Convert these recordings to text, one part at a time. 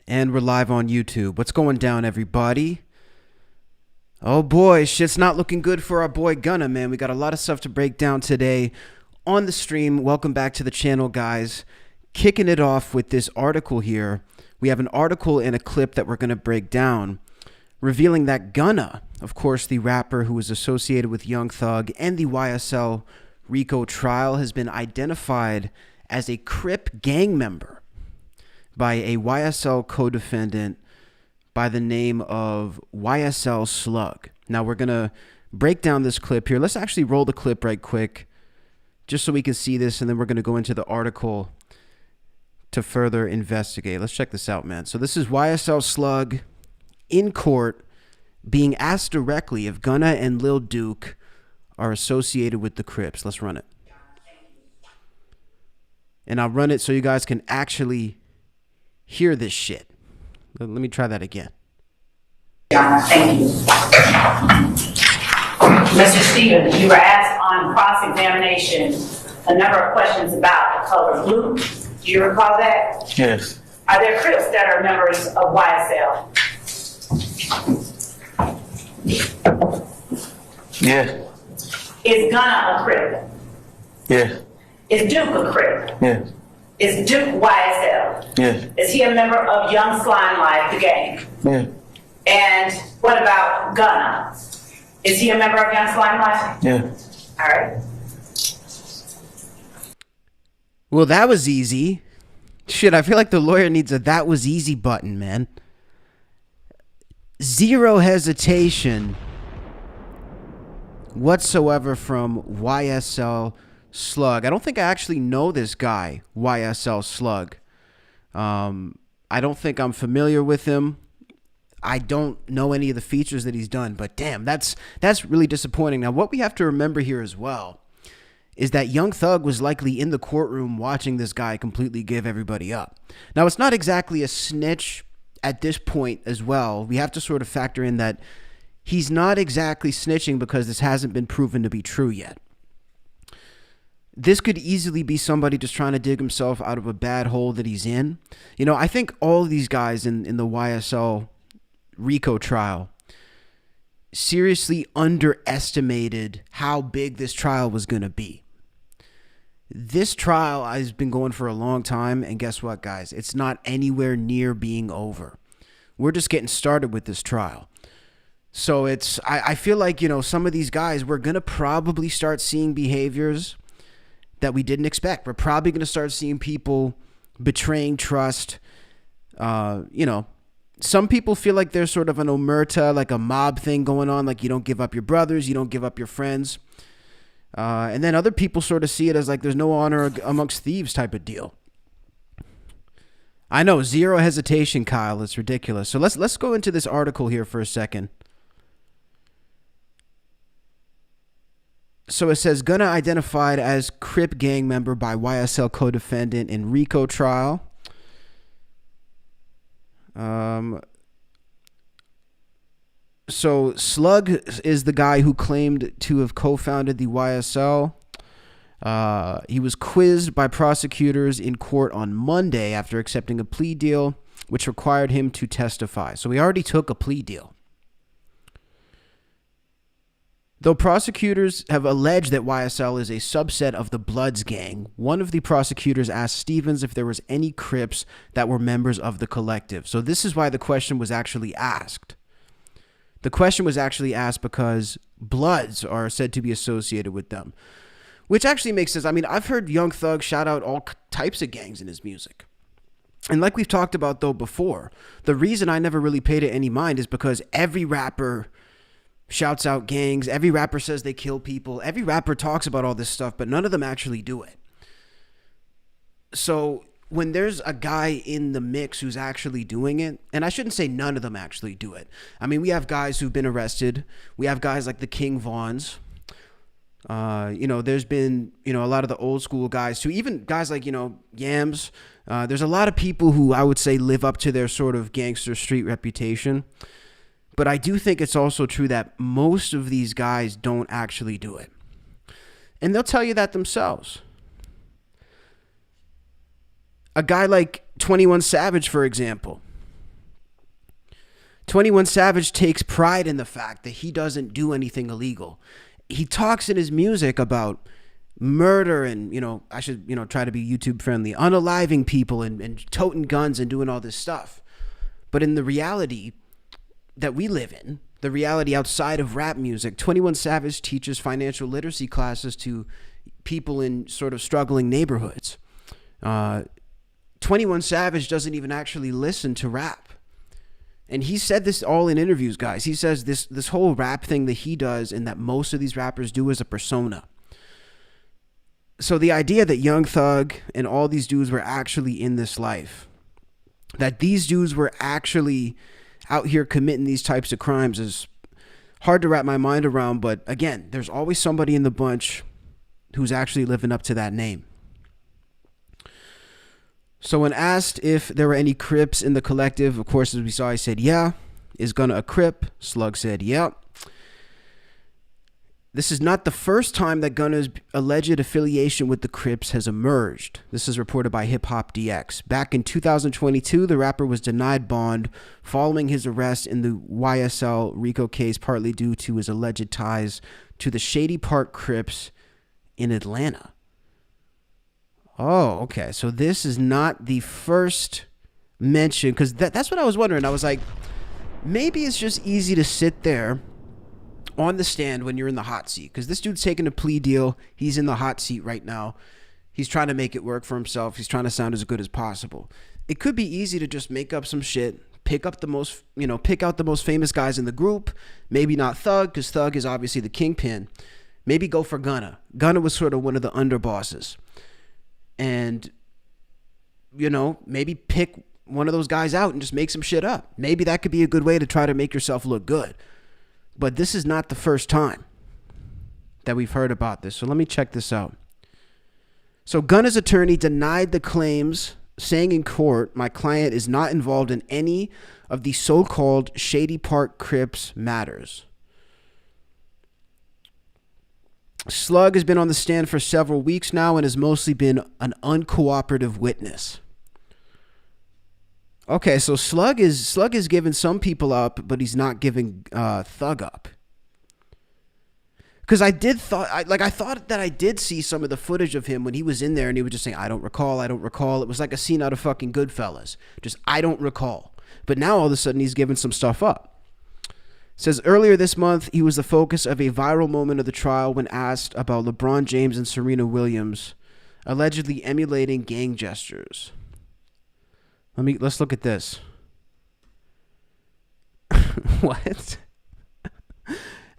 And we're live on YouTube. What's going down, everybody? Oh boy, shit's not looking good for our boy Gunna, man. We got a lot of stuff to break down today on the stream. Welcome back to the channel, guys. Kicking it off with this article here. We have an article and a clip that we're going to break down, revealing that Gunna, of course, the rapper who was associated with Young Thug and the YSL RICO trial, has been identified as a Crip gang member by a YSL co-defendant by the name of YSL Slug. Now we're going to break down this clip here. Let's actually roll the clip right quick just so we can see this, and then we're going to go into the article to further investigate. Let's check this out, man. So this is YSL Slug in court being asked directly if Gunna and Lil Duke are associated with the Crips. Let's run it. And I'll run it so you guys can actually hear this shit. Let me try that again. Thank you. Mr. Stevens, you were asked on cross-examination a number of questions about the color blue. Do you recall that? Yes. Are there Crips that are members of YSL? Yeah. Is Gunna a Crip? Yeah. Is Duke a Crip? Yeah. Is Duke YSL? Yeah. Is he a member of Young Slime Life, the gang? Yeah. And what about Gunna? Is he a member of Young Slime Life? Yeah. All right. Well, that was easy. Shit, I feel like the lawyer needs a "that was easy" button, man. Zero hesitation whatsoever from YSL Slug. I don't think I actually know this guy, YSL Slug. I don't think I'm familiar with him. I don't know any of the features that he's done, but damn, that's really disappointing. Now, what we have to remember here as well is that Young Thug was likely in the courtroom watching this guy completely give everybody up. Now, it's not exactly a snitch at this point as well. We have to sort of factor in that he's not exactly snitching because this hasn't been proven to be true yet. This could easily be somebody just trying to dig himself out of a bad hole that he's in. You know, I think all of these guys in the YSL RICO trial seriously underestimated how big this trial was going to be. This trial has been going for a long time, and guess what, guys? It's not anywhere near being over. We're just getting started with this trial. So I feel like, you know, some of these guys, we're going to probably start seeing behaviors that we didn't expect. We're probably going to start seeing people betraying trust. You know, some people feel like there's sort of an omerta, like a mob thing going on, like you don't give up your brothers, you don't give up your friends. And then other people sort of see it as like there's no honor amongst thieves type of deal. I know, zero hesitation, Kyle. It's ridiculous. So let's go into this article here for a second. So it says, Gunna identified as Crip gang member by YSL co-defendant in RICO trial. So Slug is the guy who claimed to have co-founded the YSL. He was quizzed by prosecutors in court on Monday after accepting a plea deal, which required him to testify. So he already took a plea deal. Though prosecutors have alleged that YSL is a subset of the Bloods gang, one of the prosecutors asked Stevens if there was any Crips that were members of the collective. So this is why the question was actually asked. The question was actually asked because Bloods are said to be associated with them, which actually makes sense. I mean, I've heard Young Thug shout out all types of gangs in his music. And like we've talked about, though, before, the reason I never really paid it any mind is because every rapper shouts out gangs. Every rapper says they kill people. Every rapper talks about all this stuff, but none of them actually do it. So when there's a guy in the mix who's actually doing it, and I shouldn't say none of them actually do it. I mean, we have guys who've been arrested. We have guys like the King Vaughns. You know, there's been, you know, a lot of the old school guys too, even guys like, you know, Yams. There's a lot of people who I would say live up to their sort of gangster street reputation. But I do think it's also true that most of these guys don't actually do it. And they'll tell you that themselves. A guy like 21 Savage, for example, 21 Savage takes pride in the fact that he doesn't do anything illegal. He talks in his music about murder and, I should, try to be YouTube friendly, unaliving people and toting guns and doing all this stuff. But in the reality that we live in, the reality outside of rap music, 21 Savage teaches financial literacy classes to people in sort of struggling neighborhoods. 21 Savage doesn't even actually listen to rap. And he said this all in interviews, guys. He says this whole rap thing that he does and that most of these rappers do is a persona. So the idea that Young Thug and all these dudes were actually in this life, that these dudes were actually out here committing these types of crimes is hard to wrap my mind around. But again, there's always somebody in the bunch who's actually living up to that name. So when asked if there were any Crips in the collective, of course, as we saw, he said, yeah. Is Gunna a Crip? Slug said, yeah. This is not the first time that Gunna's alleged affiliation with the Crips has emerged. This is reported by Hip Hop DX. Back in 2022, the rapper was denied bond following his arrest in the YSL RICO case, partly due to his alleged ties to the Shady Park Crips in Atlanta. Oh, okay. So this is not the first mention, because that's what I was wondering. I was like, maybe it's just easy to sit there on the stand when you're in the hot seat, because this dude's taking a plea deal. He's in the hot seat right now. He's trying to make it work for himself. He's trying to sound as good as possible. It could be easy to just make up some shit, pick out the most famous guys in the group. Maybe not Thug, because Thug is obviously the kingpin. Maybe go for Gunna. Gunna was sort of one of the underbosses. And, maybe pick one of those guys out and just make some shit up. Maybe that could be a good way to try to make yourself look good. But this is not the first time that we've heard about this. So let me check this out. So Gunna's attorney denied the claims, saying in court, my client is not involved in any of the so-called Shady Park Crips matters. Slug has been on the stand for several weeks now and has mostly been an uncooperative witness. Okay, so Slug is giving some people up, but he's not giving Thug up. Because I thought that I did see some of the footage of him when he was in there and he was just saying, I don't recall. It was like a scene out of fucking Goodfellas. Just, I don't recall. But now all of a sudden he's giving some stuff up. Says earlier this month, he was the focus of a viral moment of the trial when asked about LeBron James and Serena Williams allegedly emulating gang gestures. Let's look at this. What?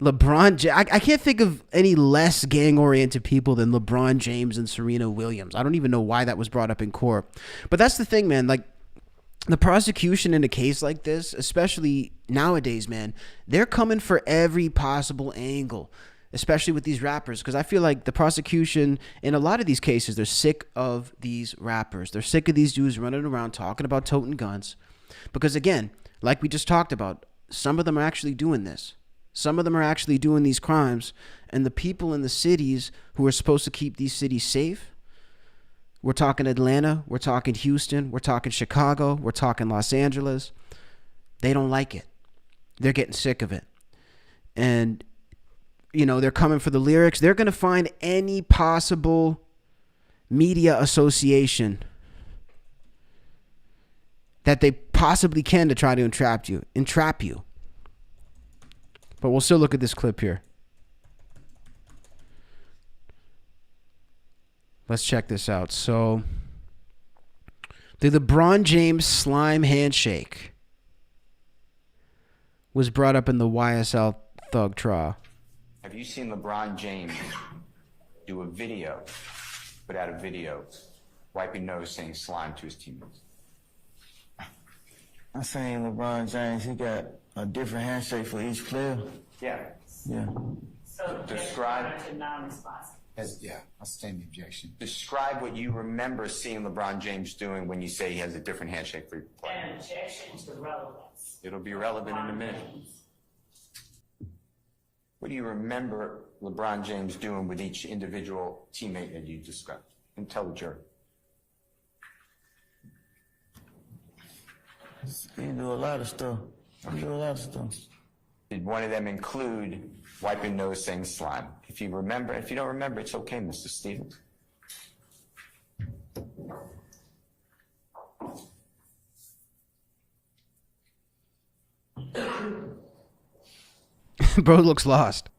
LeBron James. I can't think of any less gang-oriented people than LeBron James and Serena Williams. I don't even know why that was brought up in court. But that's the thing, man. Like, the prosecution in a case like this, especially nowadays, man, they're coming for every possible angle, especially with these rappers, because I feel like the prosecution in a lot of these cases, they're sick of these rappers. They're sick of these dudes running around talking about toting guns. Because again, like we just talked about, some of them are actually doing this. Some of them are actually doing these crimes, and the people in the cities who are supposed to keep these cities safe, we're talking Atlanta, we're talking Houston, we're talking Chicago, we're talking Los Angeles. They don't like it. They're getting sick of it. And, they're coming for the lyrics. They're going to find any possible media association that they possibly can to try to entrap you. But we'll still look at this clip here. Let's check this out. So, the LeBron James slime handshake was brought up in the YSL Thug trial. Have you seen LeBron James do a video, put out a video, wiping nose saying slime to his teammates? I seen LeBron James, he got a different handshake for each player. Yeah. Yeah. So Describe- to non-responsive. I'll stand the objection. Describe what you remember seeing LeBron James doing when you say he has a different handshake for your player. An objection to relevance. It'll be relevant in a minute. What do you remember LeBron James doing with each individual teammate that you described? And tell the jury. He do a lot of stuff. I do a lot of stuff. Did one of them include wiping nose saying slime? If you remember, if you don't remember, it's okay, Mr. Stevens. Bro looks lost.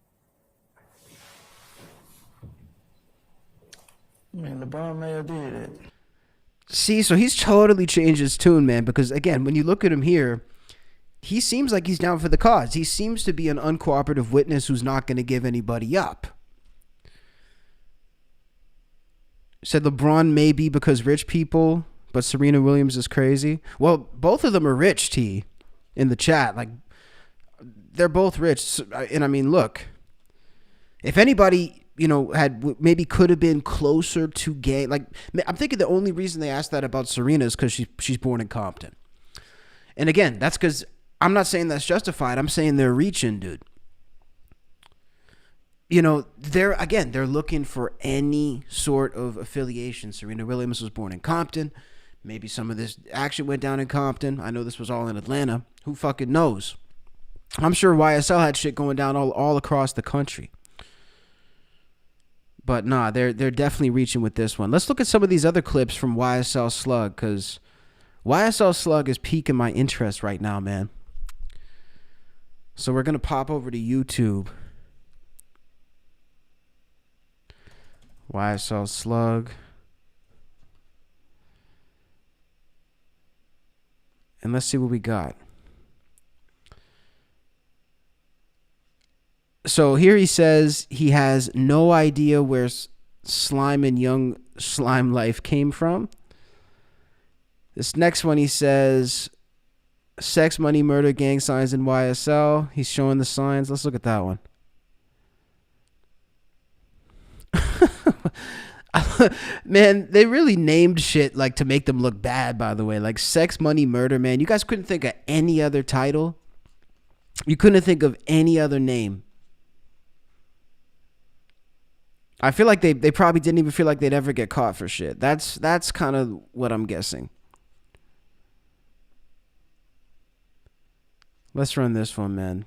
I mean, LeBron may have did it. See, so he's totally changed his tune, man, because again, when you look at him here, he seems like he's down for the cause. He seems to be an uncooperative witness who's not going to give anybody up. Said LeBron may be because rich people, but Serena Williams is crazy. Well, both of them are rich, T, in the chat. Like, they're both rich. And I mean, look, if anybody, you know, had maybe could have been closer to gay, like, I'm thinking the only reason they asked that about Serena is because she's born in Compton. And again, that's because I'm not saying that's justified. I'm saying they're reaching, dude. You know, they're looking for any sort of affiliation. Serena Williams was born in Compton. Maybe some of this action went down in Compton. I know this was all in Atlanta. Who fucking knows? I'm sure YSL had shit going down all across the country. But nah, they're definitely reaching with this one. Let's look at some of these other clips from YSL Slug, because YSL Slug is piquing my interest right now, man. So we're going to pop over to YouTube. YSL Slug. And let's see what we got. So here he says he has no idea where Slime and Young Slime Life came from. This next one he says sex, money, murder, gang signs in YSL. He's showing the signs. Let's look at that one. Man, they really named shit like to make them look bad, by the way. Like sex, money, murder, man. You guys couldn't think of any other title? You couldn't think of any other name? I feel like they probably didn't even feel like they'd ever get caught for shit. That's kind of what I'm guessing. Let's run this one, man.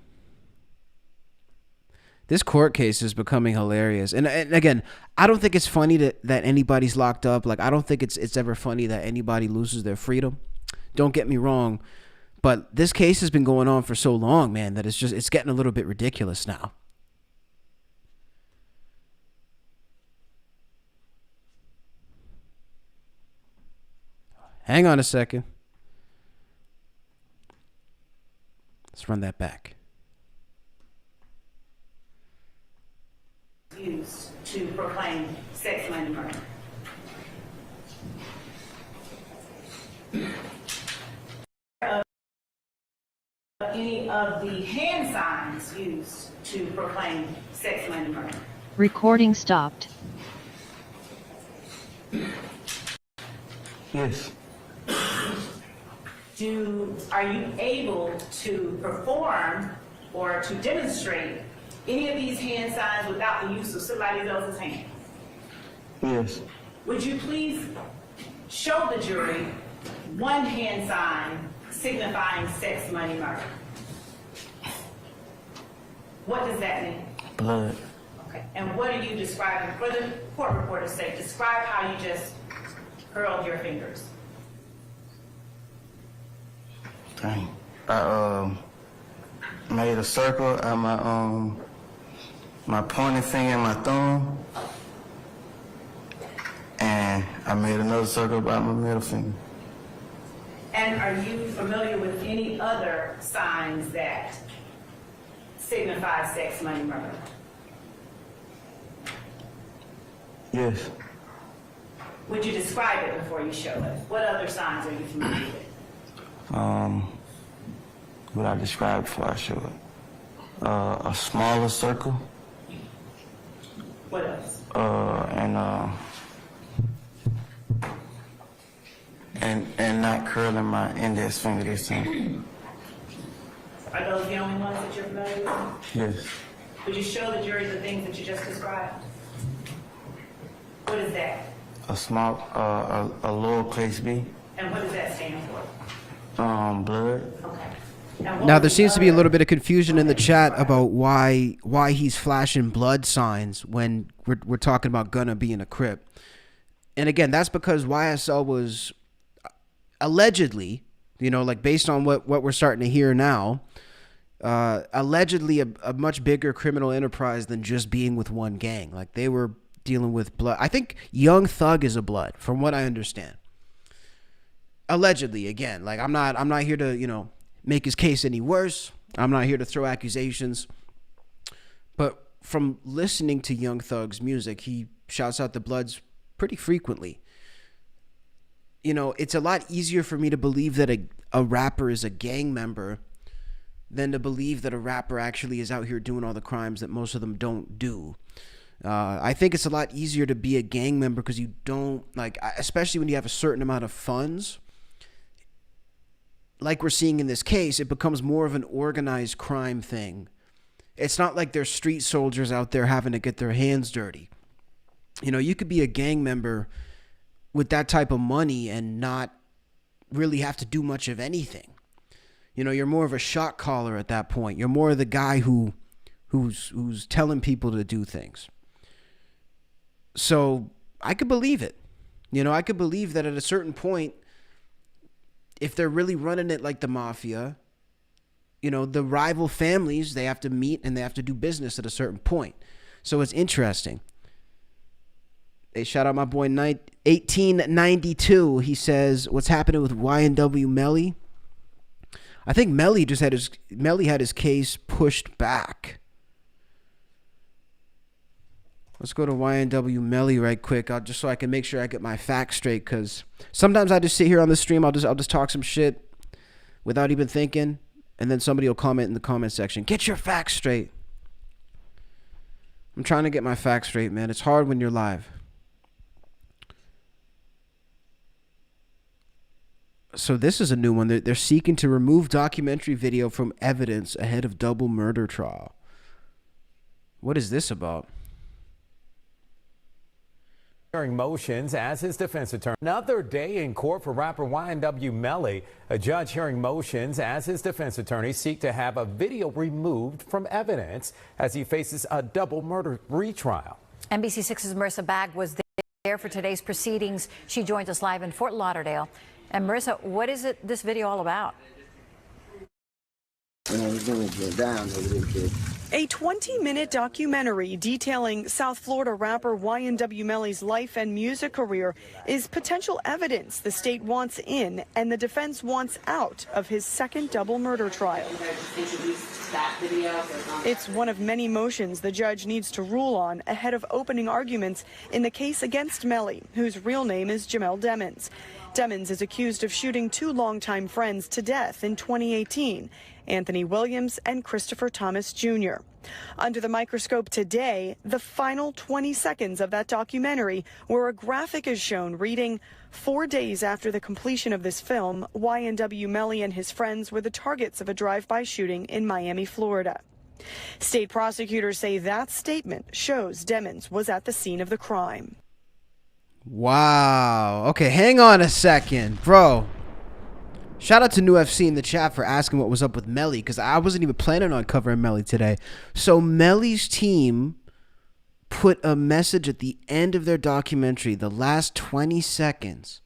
This court case is becoming hilarious. And again, I don't think it's funny that anybody's locked up. Like, I don't think it's ever funny that anybody loses their freedom. Don't get me wrong. But this case has been going on for so long, man, that it's getting a little bit ridiculous now. Hang on a second. Let's run that back. Used to proclaim sex, money, murder. Any of the hand signs used to proclaim sex, money, murder. Recording stopped. Yes. Are you able to perform or to demonstrate any of these hand signs without the use of somebody else's hand? Yes. Would you please show the jury one hand sign signifying sex, money, murder? What does that mean? Blood. Okay. And what are you describing? For the court reporter's sake, describe how you just curled your fingers. Dang. I made a circle out my pointing finger and my thumb, and I made another circle about my middle finger. And are you familiar with any other signs that signify sex, money, murder? Yes. Would you describe it before you show it? What other signs are you familiar with? What I described before I show it. A smaller circle. What else? And not curling my index finger this time. Are those the only ones that you're familiar with? Yes. Would you show the jury the things that you just described? What is that? A small, a lowercase b. And what does that stand for? Blood. Okay. Now there seems to be a little bit of confusion in the chat about why he's flashing blood signs when we're talking about Gunna being a Crip. And again, that's because YSL was allegedly, you know, like based on what we're starting to hear now, allegedly a much bigger criminal enterprise than just being with one gang. Like they were dealing with blood. I think Young Thug is a blood, from what I understand. Allegedly, again, like I'm not here to, you know, make his case any worse. I'm not here to throw accusations. But from listening to Young Thug's music, he shouts out the Bloods pretty frequently. You know, it's a lot easier for me to believe that a rapper is a gang member than to believe that a rapper actually is out here doing all the crimes that most of them don't do. I think it's a lot easier to be a gang member because you don't, like, especially when you have a certain amount of funds. Like we're seeing in this case, it becomes more of an organized crime thing. It's not like there's street soldiers out there having to get their hands dirty. You know, you could be a gang member with that type of money and not really have to do much of anything. You know, you're more of a shot caller at that point. You're more of the guy who's telling people to do things. So I could believe it. You know, I could believe that at a certain point, if they're really running it like the mafia, you know, the rival families, they have to meet and they have to do business at a certain point. So it's interesting. Hey, shout out my boy 1892. He says, what's happening with YNW Melly? I think Melly had his case pushed back. Let's go to YNW Melly right quick, just so I can make sure I get my facts straight. Because sometimes I just sit here on the stream, I'll just talk some shit without even thinking, and then somebody will comment in the comment section, "Get your facts straight." I'm trying to get my facts straight, man. It's hard when you're live. So this is a new one. They're seeking to remove documentary video from evidence ahead of double murder trial. What is this about? Hearing motions as his defense attorney. Another day in court for rapper YNW Melly. A judge hearing motions as his defense attorney seek to have a video removed from evidence as he faces a double murder retrial. NBC6's Marissa Bagg was there for today's proceedings. She joins us live in Fort Lauderdale. And Marissa, what is this video all about? A 20-minute documentary detailing South Florida rapper YNW Melly's life and music career is potential evidence the state wants in and the defense wants out of his second double murder trial. It's one of many motions the judge needs to rule on ahead of opening arguments in the case against Melly, whose real name is Jamel Demons. Demons is accused of shooting two longtime friends to death in 2018, Anthony Williams and Christopher Thomas Jr. Under the microscope today, the final 20 seconds of that documentary where a graphic is shown reading, 4 days after the completion of this film, YNW Melly and his friends were the targets of a drive-by shooting in Miami, Florida. State prosecutors say that statement shows Demons was at the scene of the crime. Wow. Okay, hang on a second, bro. Shout out to New FC in the chat for asking what was up with Melly, because I wasn't even planning on covering Melly today. So Melly's team put a message at the end of their documentary, the last 20 seconds,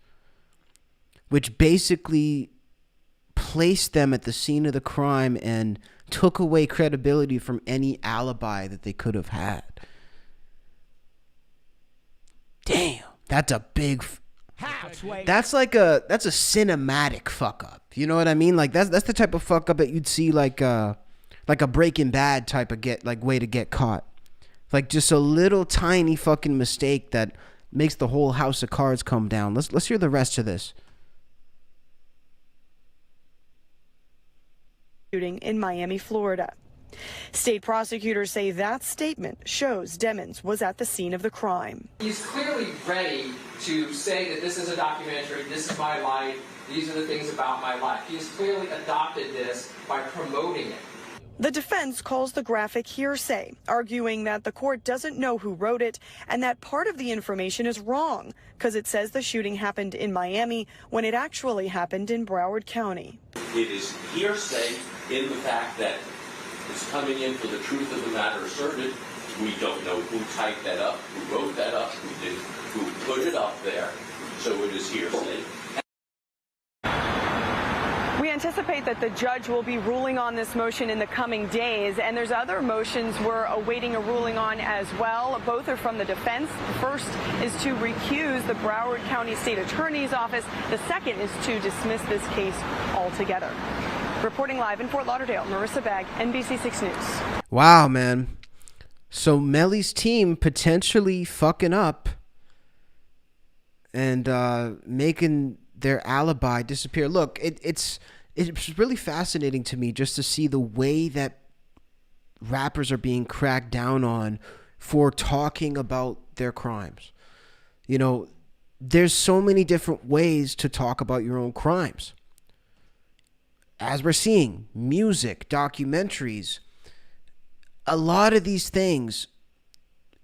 which basically placed them at the scene of the crime and took away credibility from any alibi that they could have had. Damn. That's a big. That's a cinematic fuck up. You know what I mean? Like that's the type of fuck up that you'd see like a Breaking Bad type of way to get caught. Like just a little tiny fucking mistake that makes the whole house of cards come down. Let's hear the rest of this. Shooting in Miami, Florida. State prosecutors say that statement shows Demons was at the scene of the crime. He's clearly ready to say that this is a documentary, this is my life, these are the things about my life. He's clearly adopted this by promoting it. The defense calls the graphic hearsay, arguing that the court doesn't know who wrote it and that part of the information is wrong because it says the shooting happened in Miami when it actually happened in Broward County. It is hearsay in the fact that it's coming in for the truth of the matter asserted. We don't know who typed that up, who wrote that up, who put it up there. So it is hearsay. We anticipate that the judge will be ruling on this motion in the coming days, and there's other motions we're awaiting a ruling on as well. Both are from the defense. The first is to recuse the Broward County State Attorney's Office. The second is to dismiss this case altogether. Reporting live in Fort Lauderdale, Marissa Bagg, NBC6 News. Wow, man. So Melly's team potentially fucking up and making their alibi disappear. Look, it's really fascinating to me just to see the way that rappers are being cracked down on for talking about their crimes. You know, there's so many different ways to talk about your own crimes. As we're seeing, music, documentaries, a lot of these things,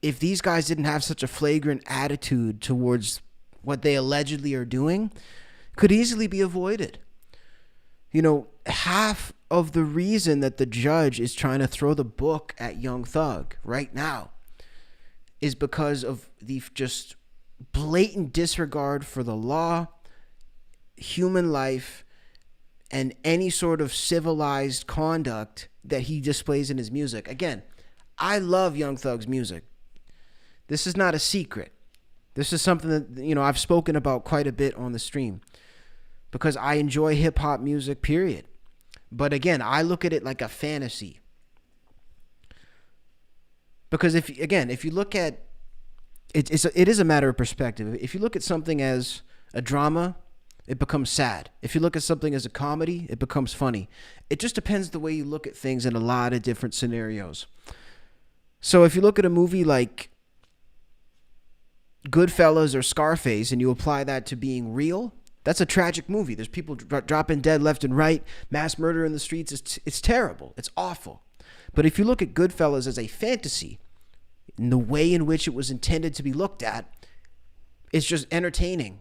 if these guys didn't have such a flagrant attitude towards what they allegedly are doing, could easily be avoided. You know, half of the reason that the judge is trying to throw the book at Young Thug right now is because of the just blatant disregard for the law, human life, and any sort of civilized conduct that he displays in his music. Again, I love Young Thug's music. This is not a secret. This is something that, you know, I've spoken about quite a bit on the stream because I enjoy hip hop music, period. But again, I look at it like a fantasy. Because if you look at it, it is a matter of perspective. If you look at something as a drama, it becomes sad. If you look at something as a comedy, it becomes funny. It just depends the way you look at things in a lot of different scenarios. So if you look at a movie like Goodfellas or Scarface and you apply that to being real, that's a tragic movie. There's people dropping dead left and right, mass murder in the streets. It's terrible. It's awful. But if you look at Goodfellas as a fantasy, in the way in which it was intended to be looked at, it's just entertaining.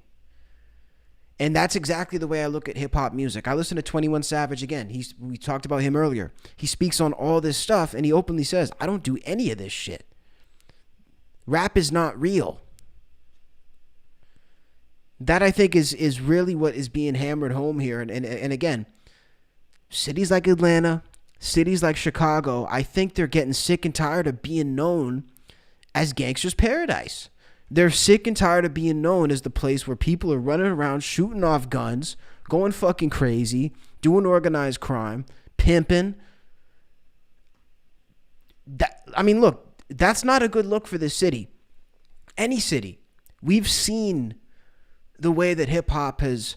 And that's exactly the way I look at hip-hop music. I listen to 21 Savage again. We talked about him earlier. He speaks on all this stuff, and he openly says, I don't do any of this shit. Rap is not real. That, I think, is really what is being hammered home here. And again, cities like Atlanta, cities like Chicago, I think they're getting sick and tired of being known as Gangster's Paradise. They're sick and tired of being known as the place where people are running around shooting off guns, going fucking crazy, doing organized crime, pimping. Look, that's not a good look for this city. Any city. We've seen the way that hip hop has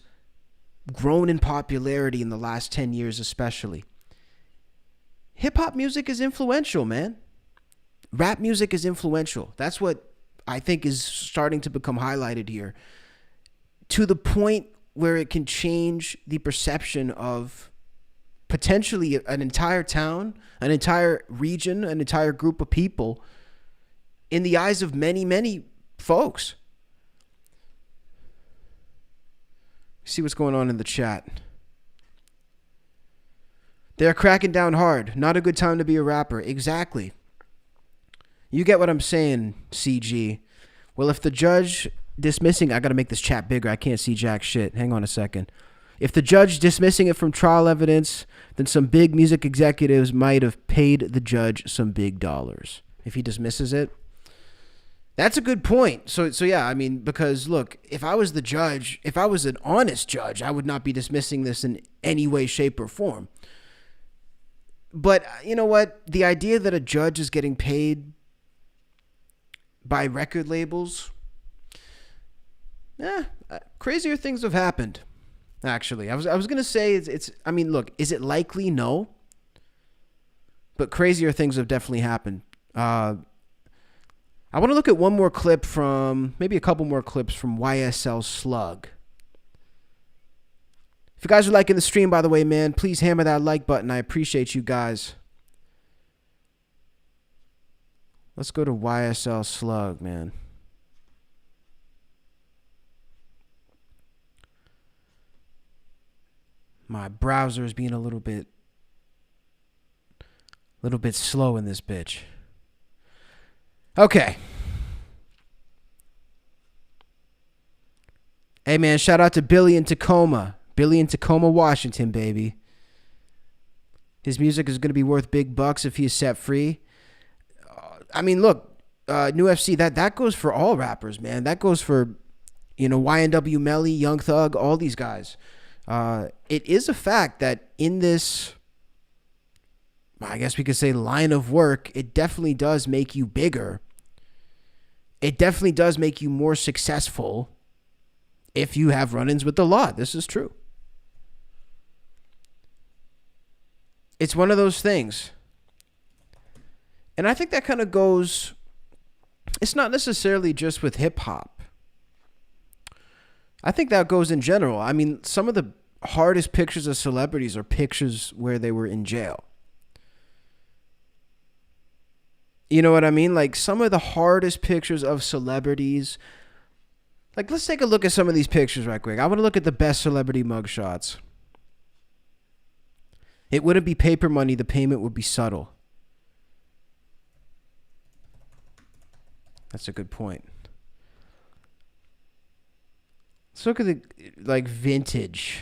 grown in popularity in the last 10 years especially. Hip hop music is influential, man. Rap music is influential. That's what I think is starting to become highlighted here, to the point where it can change the perception of potentially an entire town, an entire region, an entire group of people in the eyes of many, many folks. See what's going on in the chat. They're cracking down hard. Not a good time to be a rapper. Exactly. You get what I'm saying, CG. Well, if the judge dismissing... I got to make this chat bigger. I can't see jack shit. Hang on a second. If the judge dismissing it from trial evidence, then some big music executives might have paid the judge some big dollars. If he dismisses it. That's a good point. So yeah, I mean, because look, if I was the judge, if I was an honest judge, I would not be dismissing this in any way, shape, or form. But you know what? The idea that a judge is getting paid by record labels, crazier things have happened. Actually, I was gonna say it's. I mean, look, is it likely? No. But crazier things have definitely happened. I want to look at one more clip from, maybe a couple more clips from YSL Slug. If you guys are liking the stream, by the way, man, please hammer that like button. I appreciate you guys. Let's go to YSL Slug, man. My browser is being a little bit slow in this bitch. Okay. Hey, man, shout out to Billy in Tacoma. Billy in Tacoma, Washington, baby. His music is going to be worth big bucks if he is set free. I mean, look, New FC, that goes for all rappers, man. That goes for, YNW Melly, Young Thug, all these guys. It is a fact that in this, I guess we could say, line of work, it definitely does make you bigger. It definitely does make you more successful if you have run-ins with the law. This is true. It's one of those things. And I think that kind of goes, it's not necessarily just with hip-hop. I think that goes in general. I mean, some of the hardest pictures of celebrities are pictures where they were in jail. You know what I mean? Like, some of the hardest pictures of celebrities. Like, let's take a look at some of these pictures right quick. I want to look at the best celebrity mugshots. It wouldn't be paper money. The payment would be subtle. That's a good point. Let's look at the, vintage.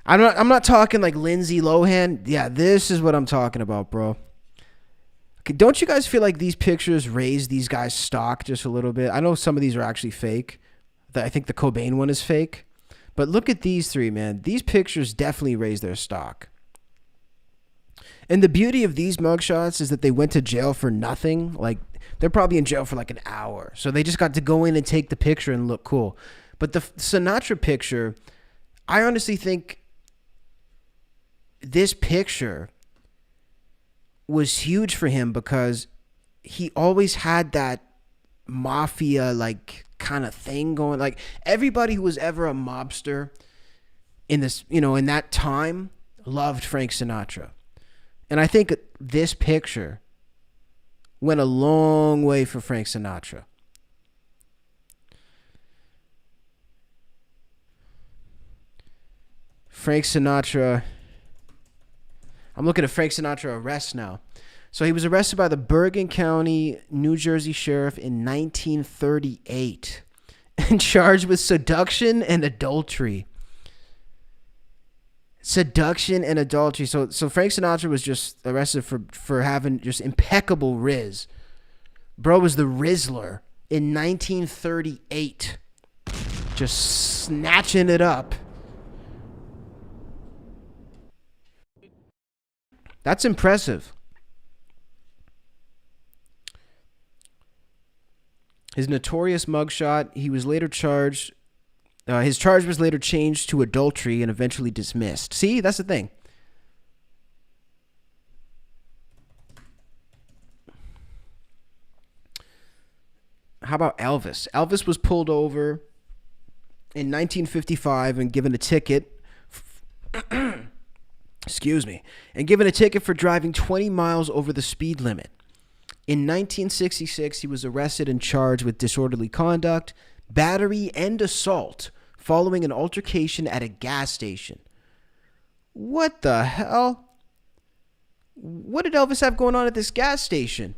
I'm not talking like Lindsay Lohan. Yeah, this is what I'm talking about, bro. Okay, don't you guys feel like these pictures raise these guys' stock just a little bit? I know some of these are actually fake. I think the Cobain one is fake. But look at these three, man. These pictures definitely raise their stock. And the beauty of these mugshots is that they went to jail for nothing. Like, they're probably in jail for like an hour. So they just got to go in and take the picture and look cool. But the Sinatra picture, I honestly think this picture was huge for him because he always had that mafia kind of thing going. Like, everybody who was ever a mobster in this, in that time loved Frank Sinatra. And I think this picture went a long way for Frank Sinatra. Frank Sinatra. I'm looking at Frank Sinatra arrest now. So he was arrested by the Bergen County, New Jersey sheriff in 1938 and charged with seduction and adultery. Seduction and adultery. So Frank Sinatra was just arrested for having just impeccable riz. Bro was the Rizzler in 1938. Just snatching it up. That's impressive. His notorious mugshot, he was later charged. His charge was later changed to adultery and eventually dismissed. See, that's the thing. How about Elvis? Elvis was pulled over in 1955 and given a ticket. Excuse me. And given a ticket for driving 20 miles over the speed limit. In 1966, he was arrested and charged with disorderly conduct, battery, and assault following an altercation at a gas station. What the hell? What did Elvis have going on at this gas station?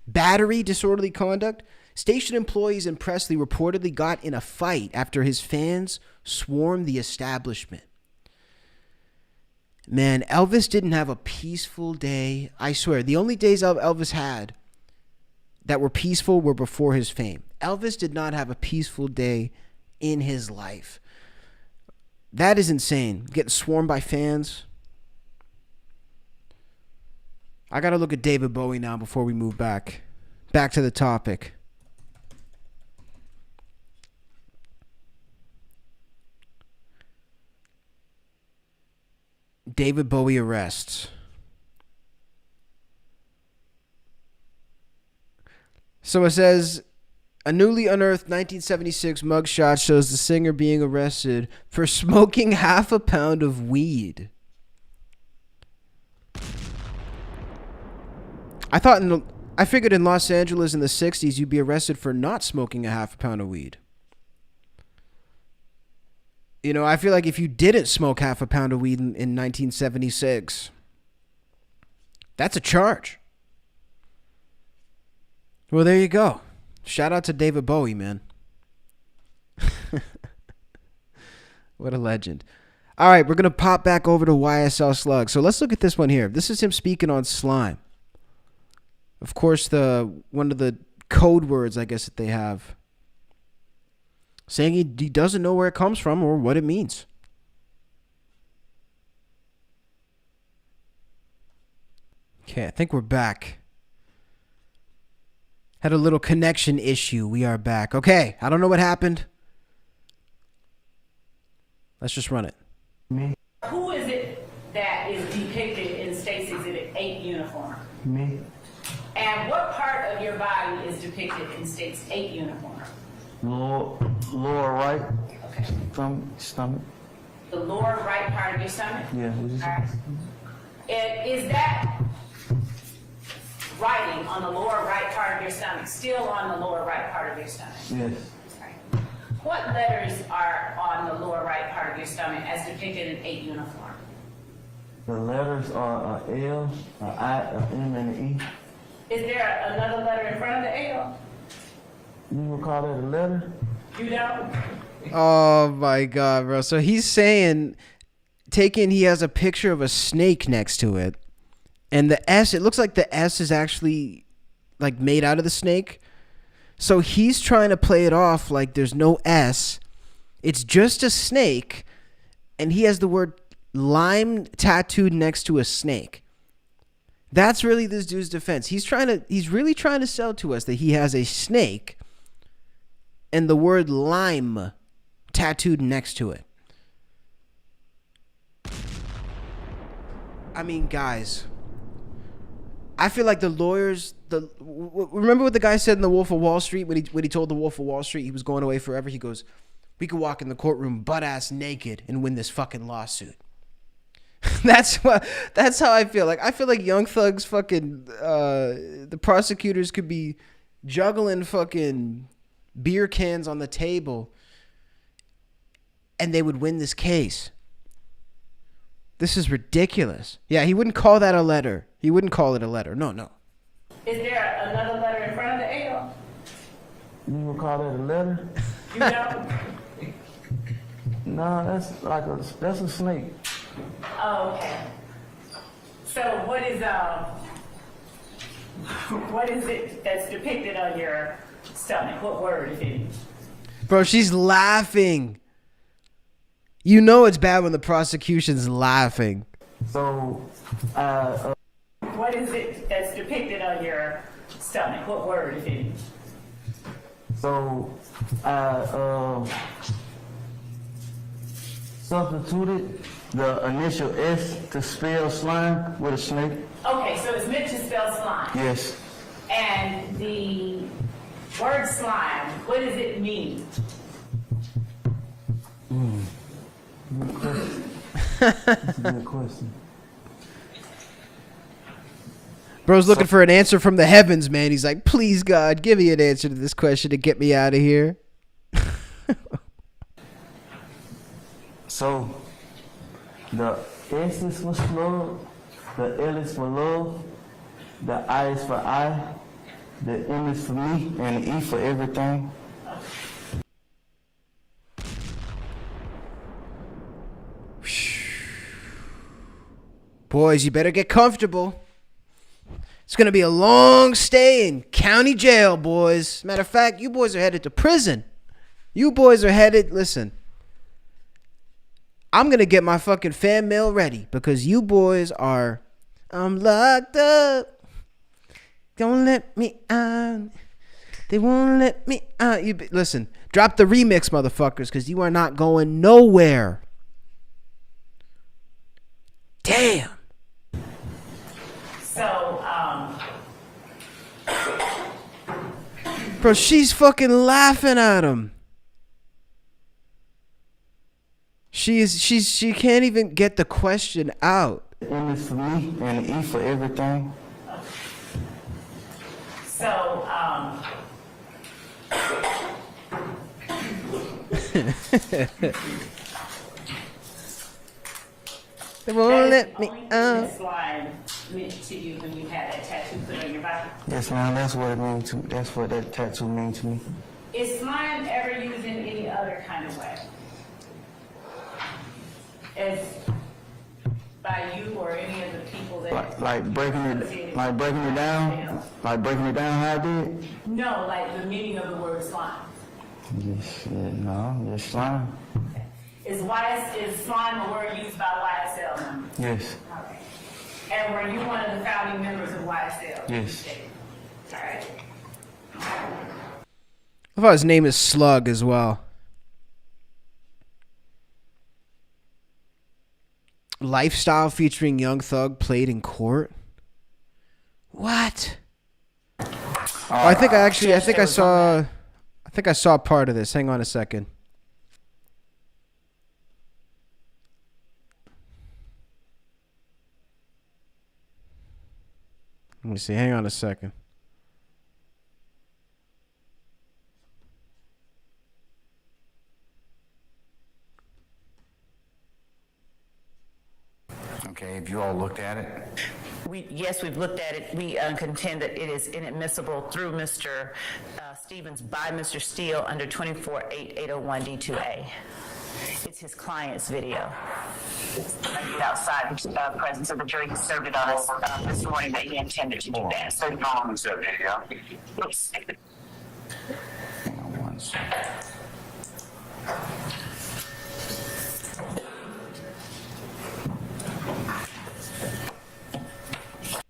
Battery, disorderly conduct? Station employees in Presley reportedly got in a fight after his fans swarmed the establishment. Man, Elvis didn't have a peaceful day. I swear, the only days Elvis had that were peaceful were before his fame. Elvis did not have a peaceful day in his life. That is insane. Getting swarmed by fans. I got to look at David Bowie now before we move back to the topic. David Bowie arrests. So it says, a newly unearthed 1976 mugshot shows the singer being arrested for smoking half a pound of weed. I figured in Los Angeles in the 60s you'd be arrested for not smoking a half a pound of weed. You know, I feel like if you didn't smoke half a pound of weed in 1976, that's a charge. Well, there you go. Shout out to David Bowie, man. What a legend. All right, we're going to pop back over to YSL Slug. So let's look at this one here. This is him speaking on slime. Of course, one of the code words, I guess, that they have. Saying he doesn't know where it comes from or what it means. Okay, I think we're back. Had a little connection issue. We are back. Okay, I don't know what happened. Let's just run it. Me. Who is it that is depicted in State's Exhibit 8 uniform? Me. And what part of your body is depicted in State's 8 uniform? Lower right. Okay. Stomach. The lower right part of your stomach? Yeah. All right. And is that writing on the lower right part of your stomach still on the lower right part of your stomach? Yes. What letters are on the lower right part of your stomach as depicted in 8 uniform? The letters are a L, a I, a M, and an E. Is there another letter in front of the L? You would call that a letter? You don't? Oh my God, bro. So he's saying, he has a picture of a snake next to it. And the S, it looks like the S is actually like made out of the snake. So he's trying to play it off like there's no S. It's just a snake. And he has the word lime tattooed next to a snake. That's really this dude's defense. He's really trying to sell to us that he has a snake and the word lime tattooed next to it. I mean, guys, I feel like the lawyers, remember what the guy said in The Wolf of Wall Street when he told the Wolf of Wall Street he was going away forever? He goes, we could walk in the courtroom butt-ass naked and win this fucking lawsuit. That's how I feel. Like, I feel like Young Thug's fucking, the prosecutors could be juggling fucking beer cans on the table and they would win this case. This is ridiculous. Yeah, he wouldn't call that a letter. He wouldn't call it a letter. No. Is there another letter in front of the L? You would call that a letter? You don't? No, that's a snake. Oh, okay. So what is it that's depicted on your stomach? What word is it? Bro, she's laughing. You know it's bad when the prosecution's laughing. So, what is it that's depicted on your stomach? What word is it? So, substituted the initial S to spell slime with a snake. Okay, so it's meant to spell slime. Yes. And the word slime, what does it mean? Good question. That's a good question. Bro's looking for an answer from the heavens, man. He's like, please, God, give me an answer to this question to get me out of here. So, the S is for slug, the L is for love, the I is for I, the M is for me, and the E for everything. Boys, you better get comfortable. It's going to be a long stay in county jail, boys. Matter of fact, you boys are headed to prison. You boys are headed, listen. I'm going to get my fucking fan mail ready because you boys are, I'm locked up. Don't let me out. They won't let me out. Listen, drop the remix, motherfuckers, because you are not going nowhere. Damn. So, Bro, she's fucking laughing at him. She can't even get the question out. M is for me and the E for everything. So, They won't That is let the me only thing out. that slime meant to you when you had that tattoo put on your body. Yes, ma'am. That's what it means to. That's what that tattoo means to me. Is slime ever used in any other kind of way? As by you or any of the people that Like breaking it down, how I did. No, like the meaning of the word slime. Just slime. Is slime a word used by YSL members? Yes. Okay. And were you one of the founding members of YSL? Yes. All right. I thought his name is Slug as well. Lifestyle featuring Young Thug played in court. What? I think I saw part of this. Hang on a second. Let me see. Hang on a second. Okay, have you all looked at it? Yes, we've looked at it. We contend that it is inadmissible through Mr. Stevens by Mr. Steele under 24-8801 D2A. It's his client's video. Outside the presence of the jury, he served it on us this morning that he intended to do that. So, on this video. oops. Hang on one second.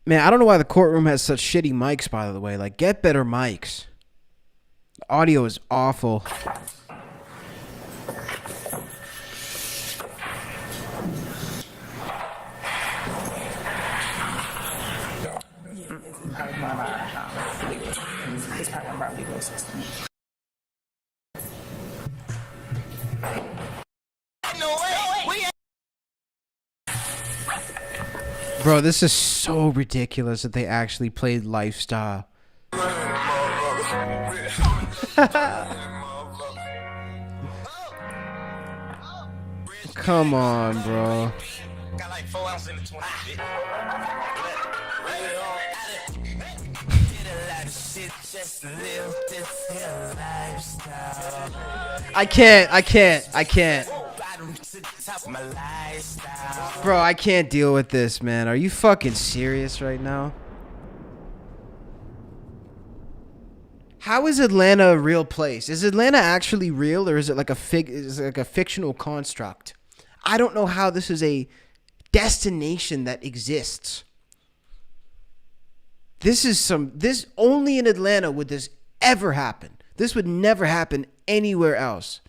Man, I don't know why the courtroom has such shitty mics, by the way. Like, get better mics. The audio is awful. Bro, this is so ridiculous that they actually played Lifestyle. Come on, bro. I can't. Bro, I can't deal with this, man. Are you fucking serious right now? How is Atlanta a real place? Is Atlanta actually real, or is it like a fictional construct? I don't know how this is a destination that exists. This only in Atlanta would this ever happen. This would never happen anywhere else.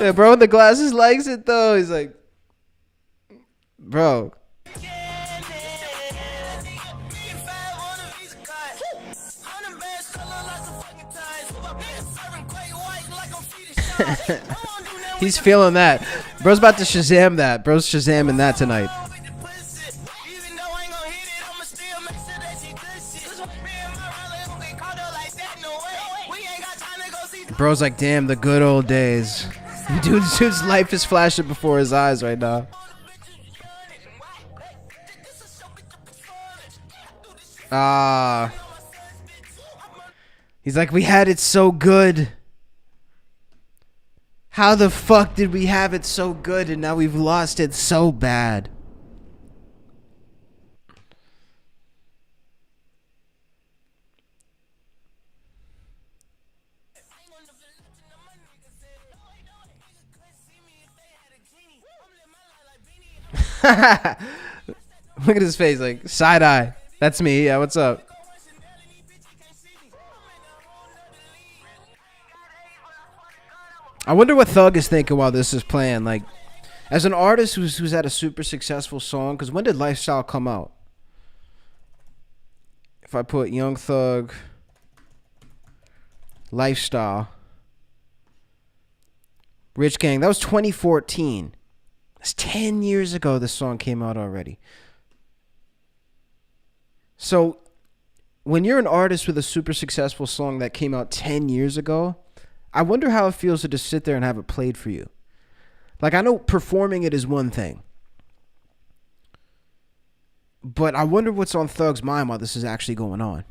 Yeah, bro with the glasses likes it though. He's like, bro. He's feeling that. Bro's about to Shazam that. Bro's Shazamming that tonight. Bro's like, damn, the good old days. Dude's life is flashing before his eyes right now. He's like, we had it so good. How the fuck did we have it so good and now we've lost it so bad? Look at his face, like side eye. That's me. Yeah, what's up? I wonder what Thug is thinking while this is playing. Like, as an artist who's had a super successful song, because when did Lifestyle come out? If I put Young Thug, Lifestyle, Rich Gang, that was 2014. That's 10 years ago this song came out already. So when you're an artist with a super successful song that came out 10 years ago, I wonder how it feels to just sit there and have it played for you. Like, I know performing it is one thing, but I wonder what's on Thug's mind while this is actually going on.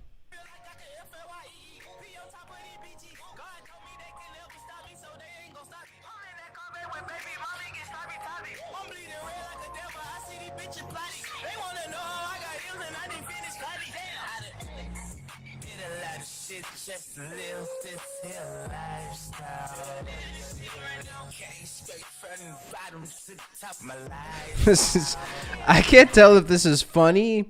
This is, I can't tell if this is funny.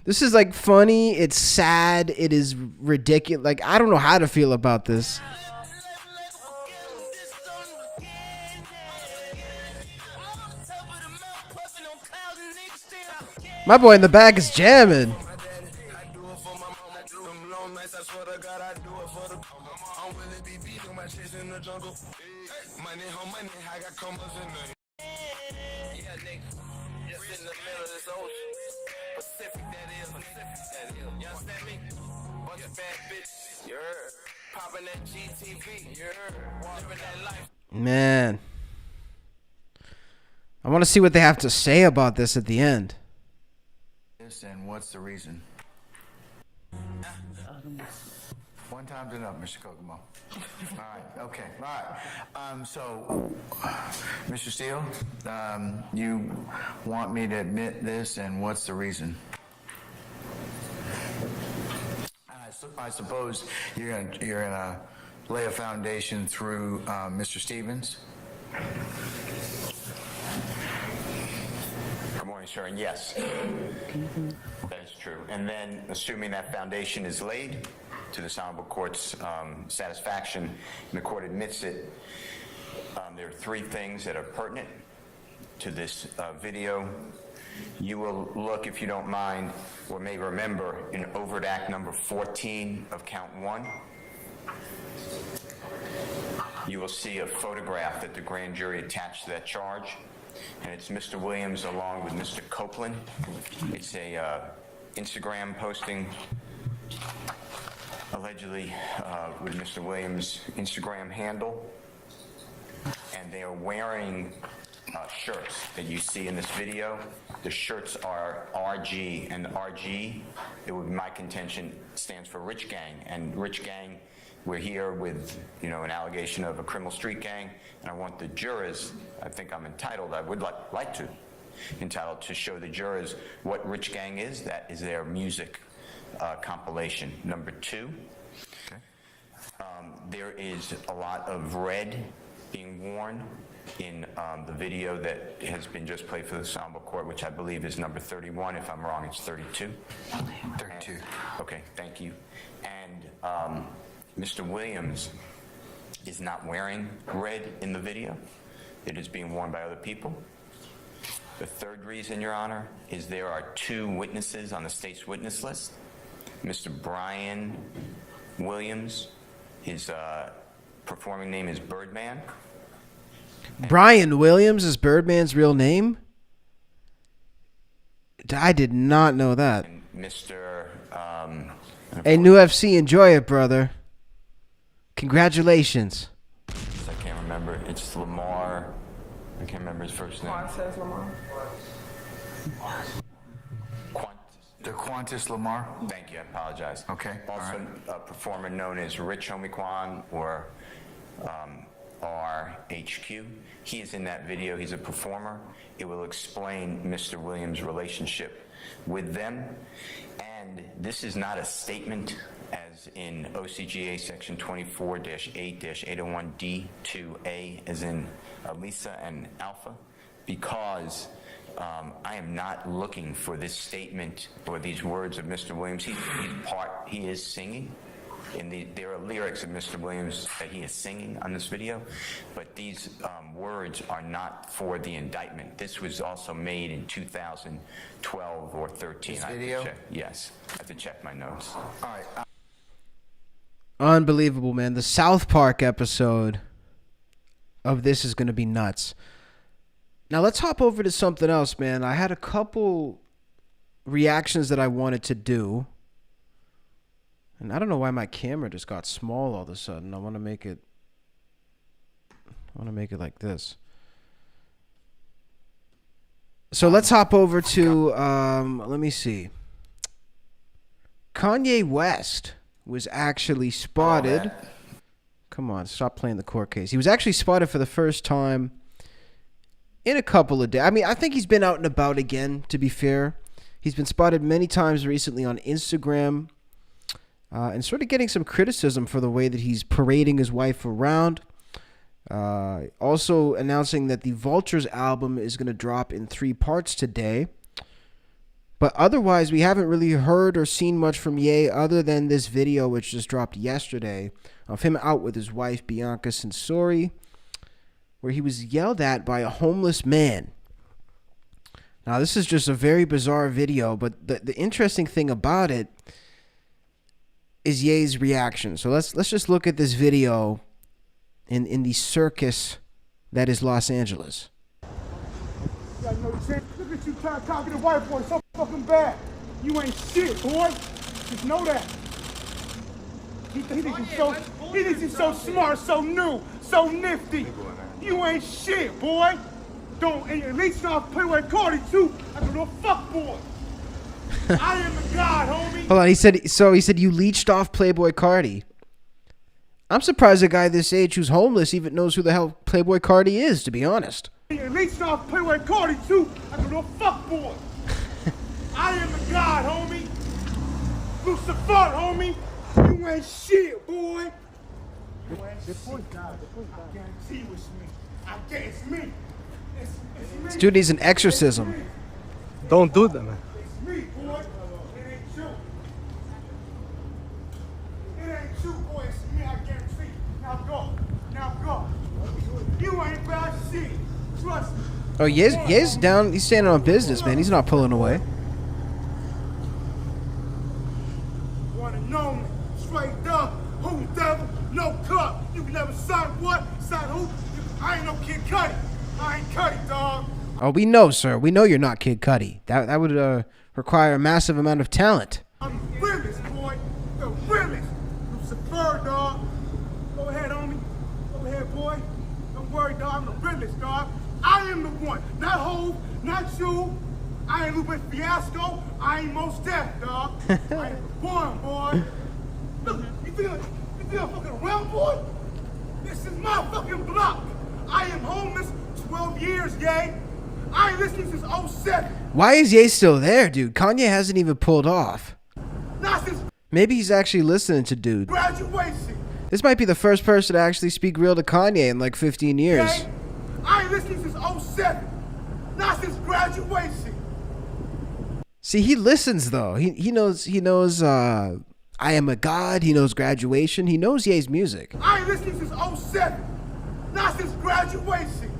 This is like funny, it's sad, it is ridiculous. Like, I don't know how to feel about this. My boy in the back is jamming. Man, I want to see what they have to say about this at the end. And what's the reason? One time's enough, Mr. Kokomo. All right, okay, all right. So, Mr. Steele, you want me to admit this, and what's the reason? I suppose you're gonna lay a foundation through Mr. Stevens. Good morning, sir, and yes, that is true. And then, assuming that foundation is laid to this honorable court's satisfaction, and the court admits it, there are three things that are pertinent to this video. You will look, if you don't mind, or may remember, in overt act number 14 of count 1. You will see a photograph that the grand jury attached to that charge, and it's Mr. Williams along with Mr. Copeland. It's a Instagram posting, allegedly with Mr. Williams' Instagram handle, and they are wearing shirts that you see in this video. The shirts are RG, and RG, it would be my contention, stands for Rich Gang. And Rich Gang, we're here with, an allegation of a criminal street gang, and I want the jurors, I think I'm entitled, I would like to, entitled to show the jurors what Rich Gang is. That is their music compilation. Number 2, there is a lot of red being worn in the video that has been just played for the honorable court, which I believe is number 31. If I'm wrong, it's 32. 32. Okay, thank you. And Mr. Williams is not wearing red in the video. It is being worn by other people. The third reason, Your Honor, is there are 2 witnesses on the state's witness list. Mr. Brian Williams, his performing name is Birdman. Brian Williams is Birdman's real name? I did not know that. And Mr. Hey, New FC, enjoy it, brother. Congratulations. I can't remember. It's Lamar. I can't remember his first name. The Qantas Lamar. Thank you. I apologize. Okay. Also, a performer known as Rich Homie Kwan, or RHQ. He is in that video. He's a performer. It will explain Mr. Williams' relationship with them. And this is not a statement as in OCGA section 24-8-801D2A, as in Lisa and Alpha, because I am not looking for this statement or these words of Mr. Williams. He is singing. There are lyrics of Mr. Williams that he is singing on this video, but these words are not for the indictment. This was also made in 2012 or 13. This video? Yes, I have to check my notes. All right. Unbelievable, man. The South Park episode of this is going to be nuts. Now let's hop over to something else, man. I had a couple reactions that I wanted to do. And I don't know why my camera just got small all of a sudden. I want to make it like this. So let's hop over to let me see. Kanye West was actually spotted. Come on, stop playing the court case. He was actually spotted for the first time in a couple of days. I mean, I think he's been out and about again, to be fair. He's been spotted many times recently on Instagram. And sort of getting some criticism for the way that he's parading his wife around. Also announcing that the Vultures album is going to drop in 3 parts today. But otherwise, we haven't really heard or seen much from Ye other than this video which just dropped yesterday of him out with his wife, Bianca Censori, where he was yelled at by a homeless man. Now, this is just a very bizarre video, but the interesting thing about it is Ye's reaction. So let's just look at this video in the circus that is Los Angeles. Look at you trying to copy the white boy so fucking bad. You ain't shit, boy. Just know that. He thinks he's so smart, so new, so nifty. You ain't shit, boy. Don't, and at least not play with Cardi too. I don't know fuck boy. I am a god, homie. Hold on, he said you leached off Playboy Cardi. I'm surprised a guy this age who's homeless even knows who the hell Playboy Cardi is, to be honest. At least not play with Cardi too. I don't know fuck boy. I am a god, homie. Lucifer, homie. You ain't shit, boy. You ain't shit. I guarantee it's me. I guarantee it's me. It's me. This dude needs an exorcism. Don't do that, man. It's me, boy. It ain't you. It ain't you, boy. It's me, I guarantee. Now go. Now go. You ain't bad shit. Trust me. Oh, Ye's down. He's standing on business, man. He's not pulling away. Wanna know me? Straight up. Who devil? No cup. You can never sign what? Sign who? I ain't no Kid Cudi. I ain't Cudi, dog. Oh, we know, sir. We know you're not Kid Cudi. That would require a massive amount of talent. I'm the realest, boy. The realest. Lucifer, dog. Go ahead, homie. Go ahead, boy. Don't worry, dog. I'm the realest, dog. I am the one. Not Hov, not you. I ain't Lupe Fiasco. I ain't Mos Def, dog. I am the one, boy. Look, you think I'm fucking around, boy? This is my fucking block. I am homeless 12 years, Ye. I ain't listening since 07. Why is Ye still there, dude? Kanye hasn't even pulled off. Not since Maybe he's actually listening to dude. graduation. This might be the first person to actually speak real to Kanye in like 15 years. Ye. I ain't listening since 07. Not since graduation. See, he listens though. He knows I Am a God. He knows Graduation. He knows Ye's music. I ain't listening since 07. Not since graduation.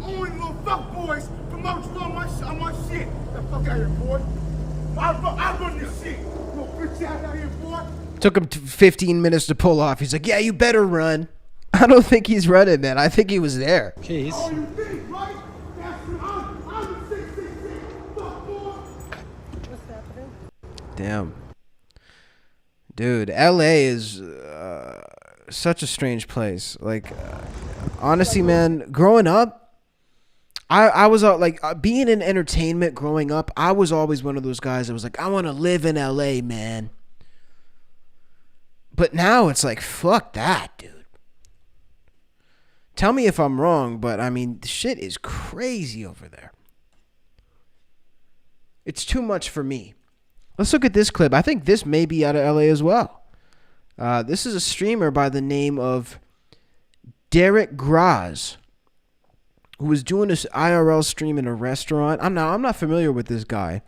Only little fuck boys promote you on my shit. The fuck out here, boy. I run this shit. Little bitch out here, boy. Took him 15 minutes to pull off. He's like, yeah, you better run. I don't think he's running, man. I think he was there. Jeez. Oh, you think, right? That's I'm the 666. Fuck, boy. What's happening? Damn. Dude, LA is such a strange place. Like, honestly, man, growing up, I was being in entertainment growing up, I was always one of those guys that was like, I want to live in LA, man. But now it's like, fuck that, dude. Tell me if I'm wrong, but I mean, the shit is crazy over there. It's too much for me. Let's look at this clip. I think this may be out of LA as well. This is a streamer by the name of Derek Graz, who was doing this IRL stream in a restaurant. I'm not familiar with this guy.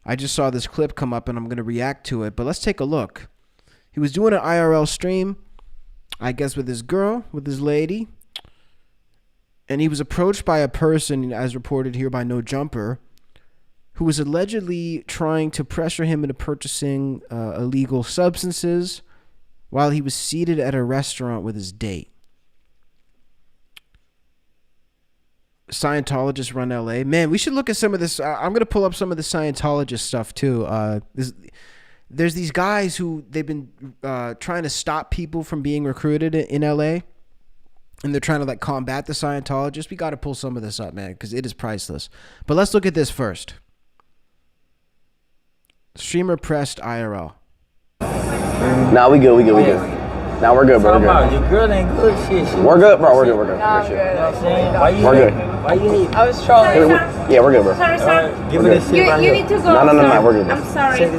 I just saw this clip come up and I'm going to react to it. But let's take a look. He was doing an IRL stream, I guess with his girl, with his lady. And he was approached by a person, as reported here by No Jumper, who was allegedly trying to pressure him into purchasing illegal substances while he was seated at a restaurant with his date. Scientologists run LA. Man, we should look at some of this. I'm going to pull up some of the Scientologist stuff too. there's these guys who they've been trying to stop people from being recruited in LA, and they're trying to like combat the Scientologists. We got to pull some of this up, man, because it is priceless. But let's look at this first. Streamer pressed IRL. Nah, we good. Nah, we're good, bro. We're good. Your girl ain't good. Shit. We're good, bro. We're good. Nah, I'm good. You know what I'm saying? Why you We're good. Why you hate? I was trolling. Yeah, we're good, bro. Sorry, sir. Give me this shit right You here. need to go. No, we're good. I'm sorry. No,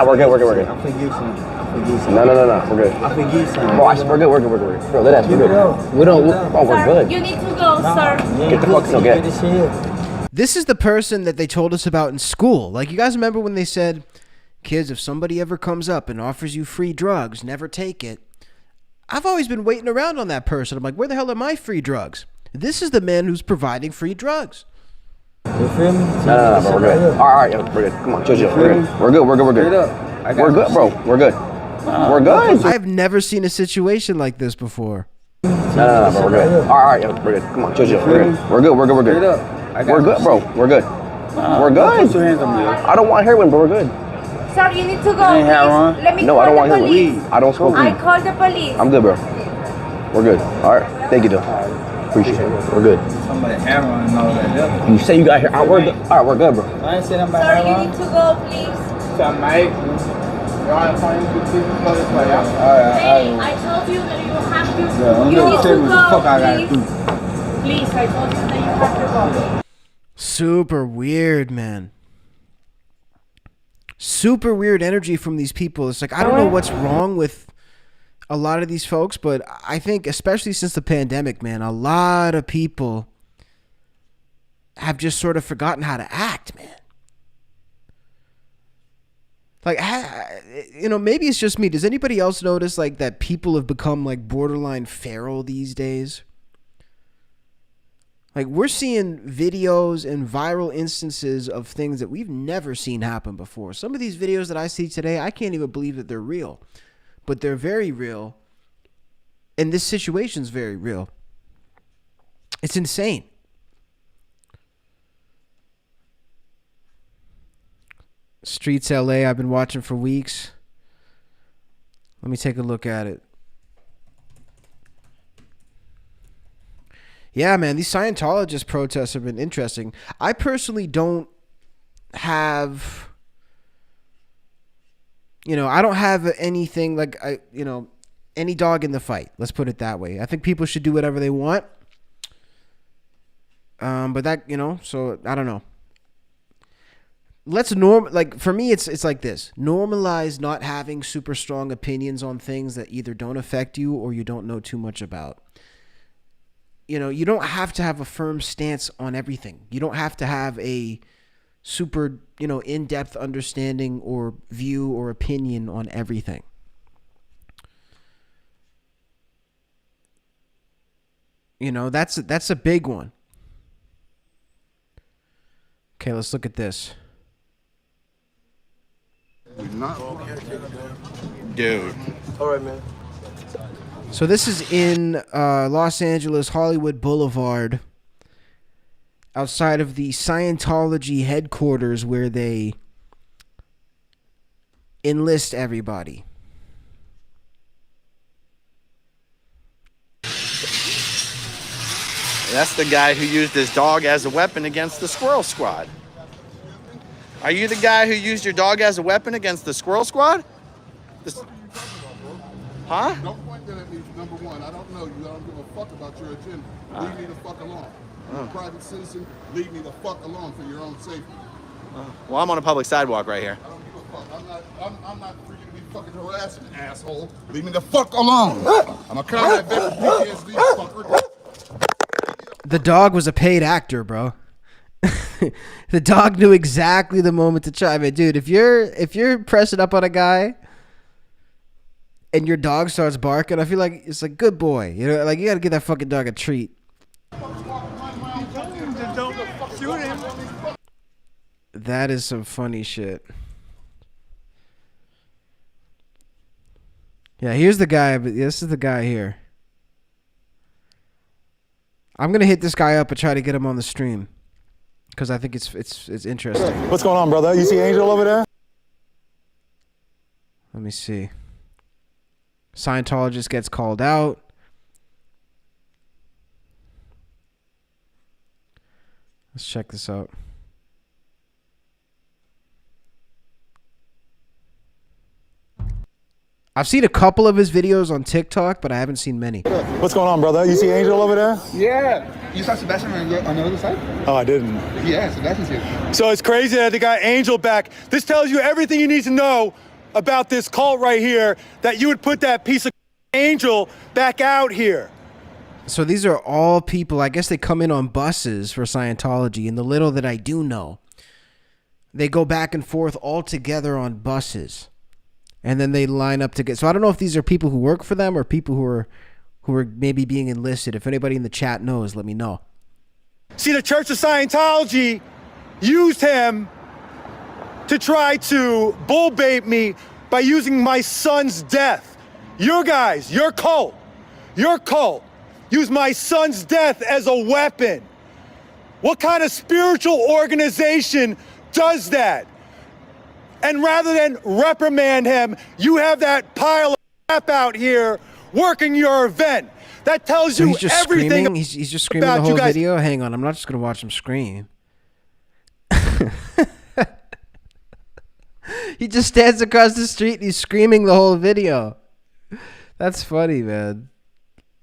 we're good. I'm for you, son. No, we're good. I'm for you, son. Bro, we're good. Bro, let us. We're good. We don't. Oh, we're good. You need to go, sir. Get the fuck okay. This is the person that they told us about in school. Like, you guys remember when they said, kids, if somebody ever comes up and offers you free drugs, never take it. I've always been waiting around on that person. I'm like, where the hell are my free drugs? This is the man who's providing free drugs. You feel me? No, bro, we're good. All right, we're good. Come on, chill. We're good. We're good, bro. We're good. We're good. I've never seen a situation like this before. No, bro, we're good. All right, we're good. Come on, chill. We're good. We're good, bro. We're good. We're good. I don't want heroin, but we're good. Sir, you need to go. Let me No, call I don't want the heroin. police. I don't smoke I weed. called the police. I'm good, bro. We're good. All right. Thank you, though. Appreciate it. We're good. Somebody heroin and all that. You say you got here. All right, we're good. All right, we're good, bro. I ain't saying I'm Sir, you need to go, please. Hey, I told you that you have to. You need to go, please. Please, I told you that you have to go. Super weird, man. Super weird energy from these people. It's like, I don't know what's wrong with a lot of these folks, but I think especially since the pandemic, man, a lot of people have just sort of forgotten how to act, man. Like, you know, maybe it's just me. Does anybody else notice like that people have become like borderline feral these days? Like, we're seeing videos and viral instances of things that we've never seen happen before. Some of these videos that I see today, I can't even believe that they're real. But they're very real. And this situation's very real. It's insane. Streets LA, I've been watching for weeks. Let me take a look at it. Yeah, man, these Scientologist protests have been interesting. I personally don't have, I don't have anything like, any dog in the fight. Let's put it that way. I think people should do whatever they want. But that, so I don't know. Let's for me, it's like this. Normalize not having super strong opinions on things that either don't affect you or you don't know too much about. You don't have to have a firm stance on everything. You don't have to have a super, in-depth understanding or view or opinion on everything. That's a big one. Okay, let's look at this. Dude. All right, man. So this is in Los Angeles, Hollywood Boulevard, outside of the Scientology headquarters where they enlist everybody. That's the guy who used his dog as a weapon against the Squirrel Squad. Are you the guy who used your dog as a weapon against the Squirrel Squad? Huh? Don't point that at me, number one. I don't know you. I don't give a fuck about your agenda. Leave me the fuck alone. I'm a private citizen. Leave me the fuck alone for your own safety. Well, I'm on a public sidewalk right here. I don't give a fuck. I'm not for you to be fucking harassing, asshole. Leave me the fuck alone. I'm a combat veteran, PTSD, fucker. The dog was a paid actor, bro. The dog knew exactly the moment to chime in. Dude, if you're pressing up on a guy and your dog starts barking, I feel like it's like, good boy. You gotta give that fucking dog a treat. That is some funny shit. Yeah, here's the guy. This is the guy here. I'm gonna hit this guy up and try to get him on the stream because I think it's interesting. What's going on, brother? You see Angel over there? Let me see. Scientologist gets called out. Let's check this out. I've seen a couple of his videos on TikTok, but I haven't seen many. What's going on, brother? You see Angel over there? Yeah. You saw Sebastian on the other side? Oh, I didn't. Yeah, Sebastian's here. So it's crazy that they got Angel back. This tells you everything you need to know about this cult right here, that you would put that piece of Angel back out here. So these are all people, I guess they come in on buses for Scientology, and the little that I do know, they go back and forth all together on buses. And then they line up to get. So I don't know if these are people who work for them or people who are maybe being enlisted. If anybody in the chat knows, let me know. See, the Church of Scientology used him to try to bull bait me by using my son's death. Your guys, your cult used my son's death as a weapon. What kind of spiritual organization does that? And rather than reprimand him, you have that pile of crap out here working your event. That tells you he's just everything. Screaming? He's just screaming the whole video? Hang on, I'm not just going to watch him scream. He just stands across the street and he's screaming the whole video. That's funny, man.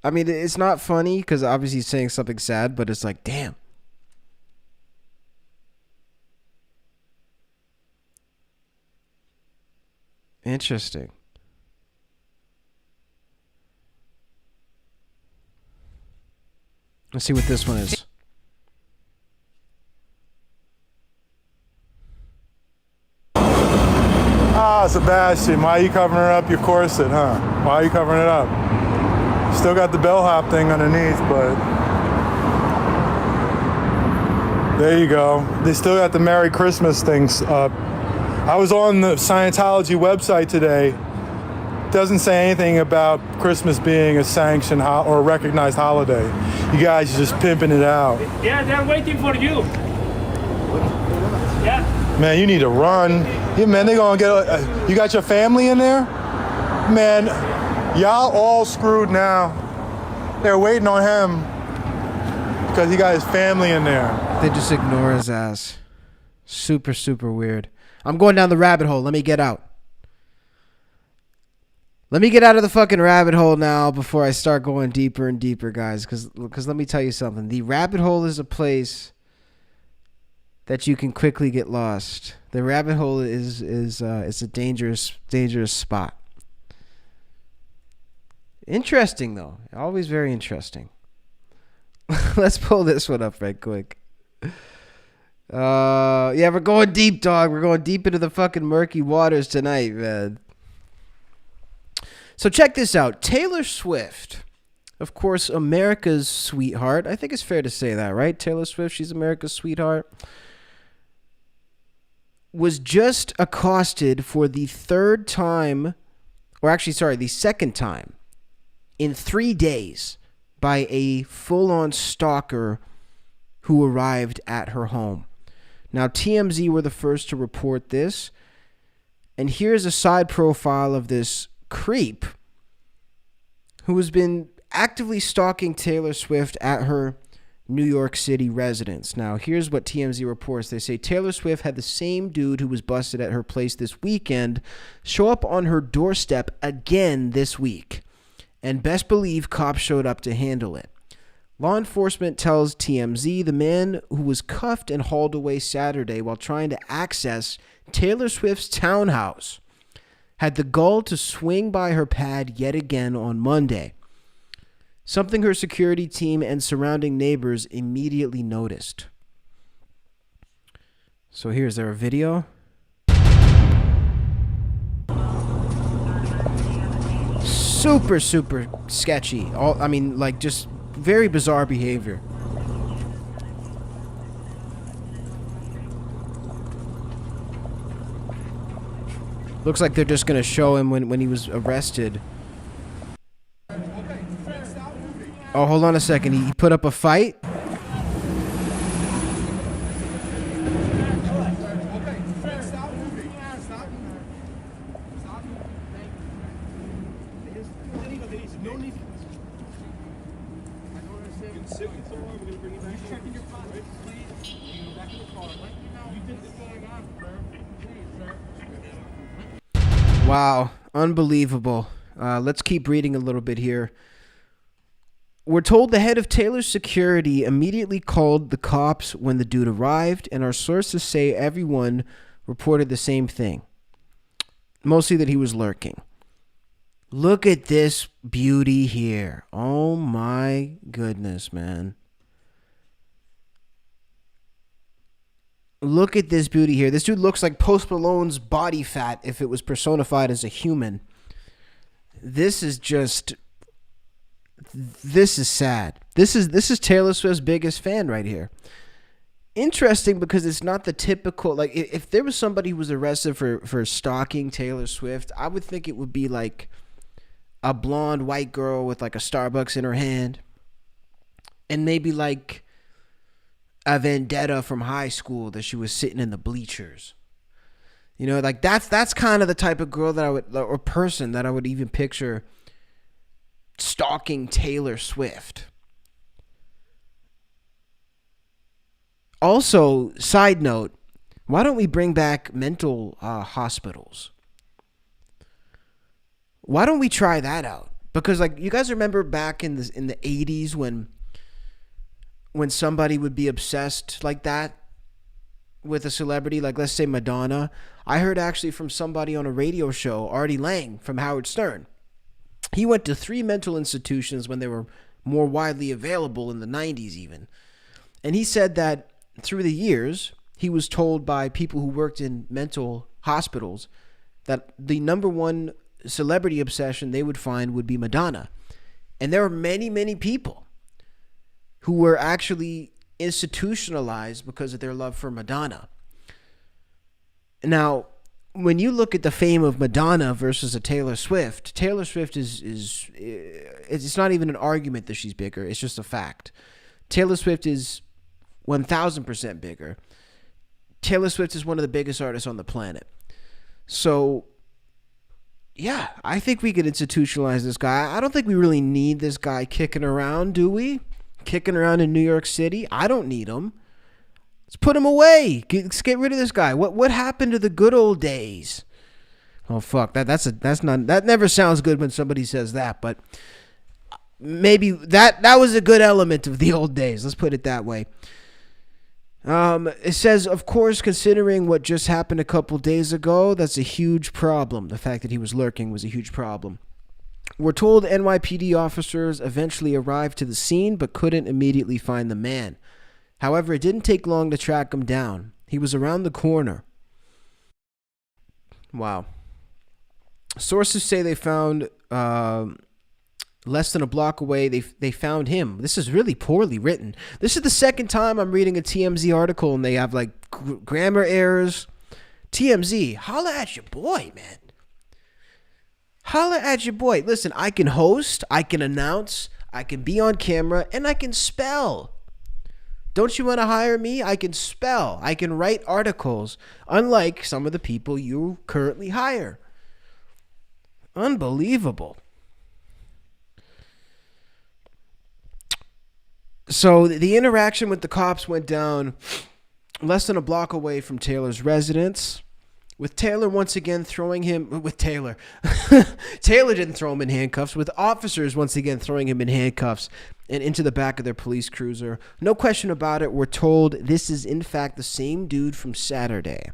I mean, it's not funny because obviously he's saying something sad, but it's like, damn. Interesting. Let's see what this one is. Ah, Sebastian, why are you covering up your corset, huh? Why are you covering it up? Still got the bellhop thing underneath, but there you go. They still got the Merry Christmas things up. I was on the Scientology website today. Doesn't say anything about Christmas being a sanctioned or recognized holiday. You guys are just pimping it out. Yeah, they're waiting for you. Yeah. Man, you need to run. Yeah, man, they gonna get. You got your family in there? Man, y'all all screwed now. They're waiting on him because he got his family in there. They just ignore his ass. Super, super weird. I'm going down the rabbit hole. Let me get out. Let me get out of the fucking rabbit hole now before I start going deeper and deeper, guys. Because let me tell you something. The rabbit hole is a place that you can quickly get lost. The rabbit hole is a dangerous spot. Interesting though. Always very interesting. Let's pull this one up right quick. Yeah, we're going deep, dog. We're going deep into the fucking murky waters tonight, man. So check this out. Taylor Swift, of course, America's sweetheart. I think it's fair to say that, right? Taylor Swift, she's America's sweetheart. Was just accosted for the third time, or actually, sorry, the second time in 3 days by a full-on stalker who arrived at her home. Now, TMZ were the first to report this. And here's a side profile of this creep who has been actively stalking Taylor Swift at her New York City residence. Now, here's what TMZ reports. They say Taylor Swift had the same dude who was busted at her place this weekend show up on her doorstep again this week. And best believe cops showed up to handle it. Law enforcement tells TMZ the man who was cuffed and hauled away Saturday while trying to access Taylor Swift's townhouse had the gall to swing by her pad yet again on Monday, something her security team and surrounding neighbors immediately noticed. So here's their video. Super, super sketchy. Just very bizarre behavior. Looks like they're just going to show him when he was arrested. Oh, hold on a second. He put up a fight? No need. I don't understand. You can sit with the car. We're going to bring you back. You checking your pocket, please. You go back in the car. You did this going on, sir. Please, sir. Wow, unbelievable. Let's keep reading a little bit here. We're told the head of Taylor's security immediately called the cops when the dude arrived, and our sources say everyone reported the same thing. Mostly that he was lurking. Look at this beauty here. Oh my goodness, man. Look at this beauty here. This dude looks like Post Malone's body fat if it was personified as a human. This is just... This is sad. This is Taylor Swift's biggest fan right here. Interesting because it's not the typical, like, if there was somebody who was arrested for stalking Taylor Swift, I would think it would be like a blonde white girl with like a Starbucks in her hand, and maybe like a vendetta from high school that she was sitting in the bleachers. You know, like that's kind of the type of girl that I would, or person that I would even picture stalking Taylor Swift. Also, side note, why don't we bring back mental hospitals? Why don't we try that out? Because, like, you guys remember back in the 80s when somebody would be obsessed like that with a celebrity, like let's say Madonna. I heard actually from somebody on a radio show, Artie Lang from Howard Stern. He went to 3 mental institutions when they were more widely available in the 90s even. And he said that through the years, he was told by people who worked in mental hospitals that the number one celebrity obsession they would find would be Madonna. And there are many, many people who were actually institutionalized because of their love for Madonna. Now, when you look at the fame of Madonna versus a Taylor Swift is it's not even an argument that she's bigger. It's just a fact. Taylor Swift is 1,000% bigger. Taylor Swift is one of the biggest artists on the planet. So, yeah, I think we could institutionalize this guy. I don't think we really need this guy kicking around, do we? Kicking around in New York City? I don't need him. Let's put him away. Let's get rid of this guy. What happened to the good old days? Oh fuck, that never sounds good when somebody says that, but maybe that was a good element of the old days. Let's put it that way. It says, of course, considering what just happened a couple days ago, that's a huge problem. The fact that he was lurking was a huge problem. We're told NYPD officers eventually arrived to the scene but couldn't immediately find the man. However, it didn't take long to track him down. He was around the corner. Wow. Sources say they found less than a block away. They found him. This is really poorly written. This is the second time I'm reading a TMZ article and they have like grammar errors. TMZ, holla at your boy, man. Holla at your boy. Listen, I can host, I can announce, I can be on camera, and I can spell. Don't you want to hire me? I can spell. I can write articles, unlike some of the people you currently hire. Unbelievable. So the interaction with the cops went down less than a block away from Taylor's residence, with Taylor once again throwing him... With Taylor. Taylor didn't throw him in handcuffs. With officers once again throwing him in handcuffs and into the back of their police cruiser. No question about it. We're told this is, in fact, the same dude from Saturday.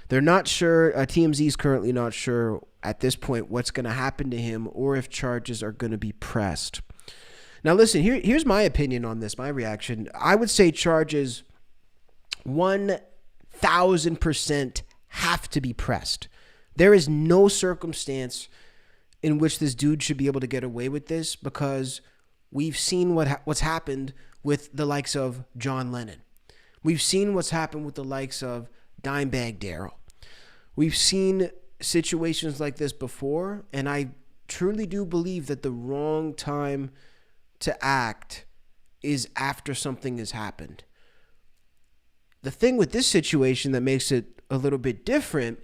They're not sure. TMZ is currently not sure at this point what's going to happen to him or if charges are going to be pressed. Now, listen, here's my opinion on this, my reaction. I would say charges 1,000% have to be pressed. There is no circumstance in which this dude should be able to get away with this because we've seen what's happened with the likes of John Lennon. We've seen what's happened with the likes of Dimebag Darrell. We've seen situations like this before, and I truly do believe that the wrong time to act is after something has happened. The thing with this situation that makes it a little bit different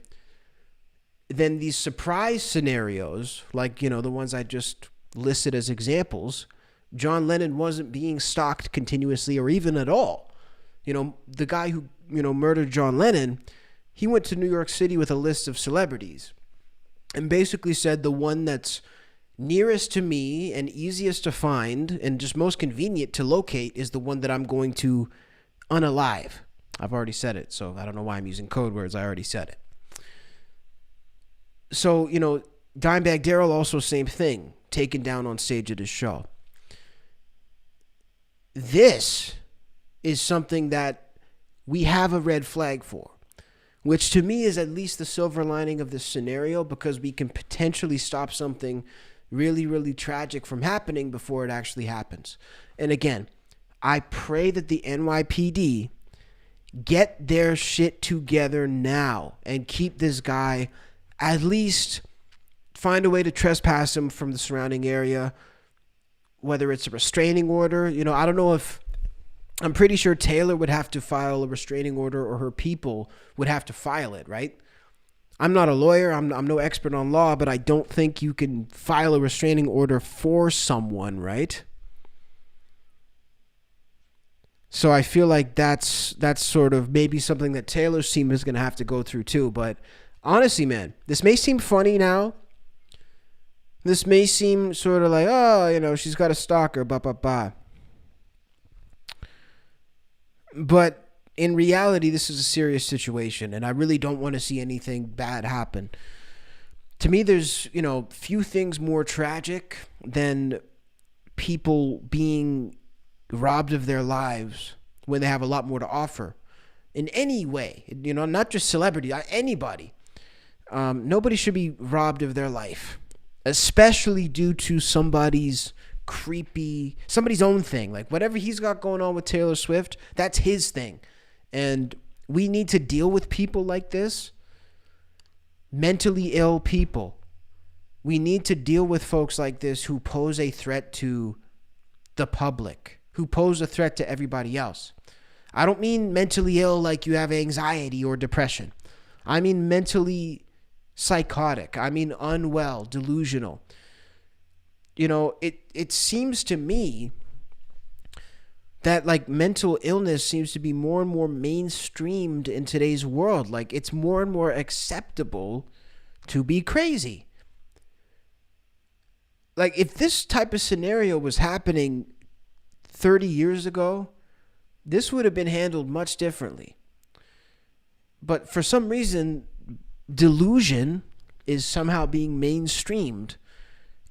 than these surprise scenarios, like, you know, the ones I just listed as examples, John Lennon wasn't being stalked continuously or even at all. You know, the guy who, you know, murdered John Lennon, he went to New York City with a list of celebrities and basically said the one that's nearest to me and easiest to find and just most convenient to locate is the one that I'm going to unalive. I've already said it, so I don't know why I'm using code words. I already said it. So, you know, Dimebag Darrell also same thing, taken down on stage at his show. This is something that we have a red flag for, which to me is at least the silver lining of this scenario, because we can potentially stop something really, really tragic from happening before it actually happens. And again, I pray that the NYPD get their shit together now and keep this guy, at least find a way to trespass him from the surrounding area, whether it's a restraining order. You know, I don't know if, I'm pretty sure Taylor would have to file a restraining order, or her people would have to file it, right? I'm not a lawyer. I'm no expert on law, but I don't think you can file a restraining order for someone, right? So I feel like that's sort of maybe something that Taylor's team is going to have to go through too. But honestly, man, this may seem funny now. This may seem sort of like, oh, you know, she's got a stalker, blah, blah, blah. But in reality, this is a serious situation, and I really don't want to see anything bad happen. To me, there's, you know, few things more tragic than people being robbed of their lives when they have a lot more to offer in any way, you know, not just celebrity, anybody. Nobody should be robbed of their life, especially due to somebody's own thing. Like whatever he's got going on with Taylor Swift, that's his thing. And we need to deal with people like this, mentally ill people. We need to deal with folks like this who pose a threat to the public, who pose a threat to everybody else. I don't mean mentally ill like you have anxiety or depression. I mean mentally psychotic. I mean unwell, delusional. You know, it seems to me that like mental illness seems to be more and more mainstreamed in today's world. Like it's more and more acceptable to be crazy. Like if this type of scenario was happening 30 years ago, this would have been handled much differently. But for some reason, delusion is somehow being mainstreamed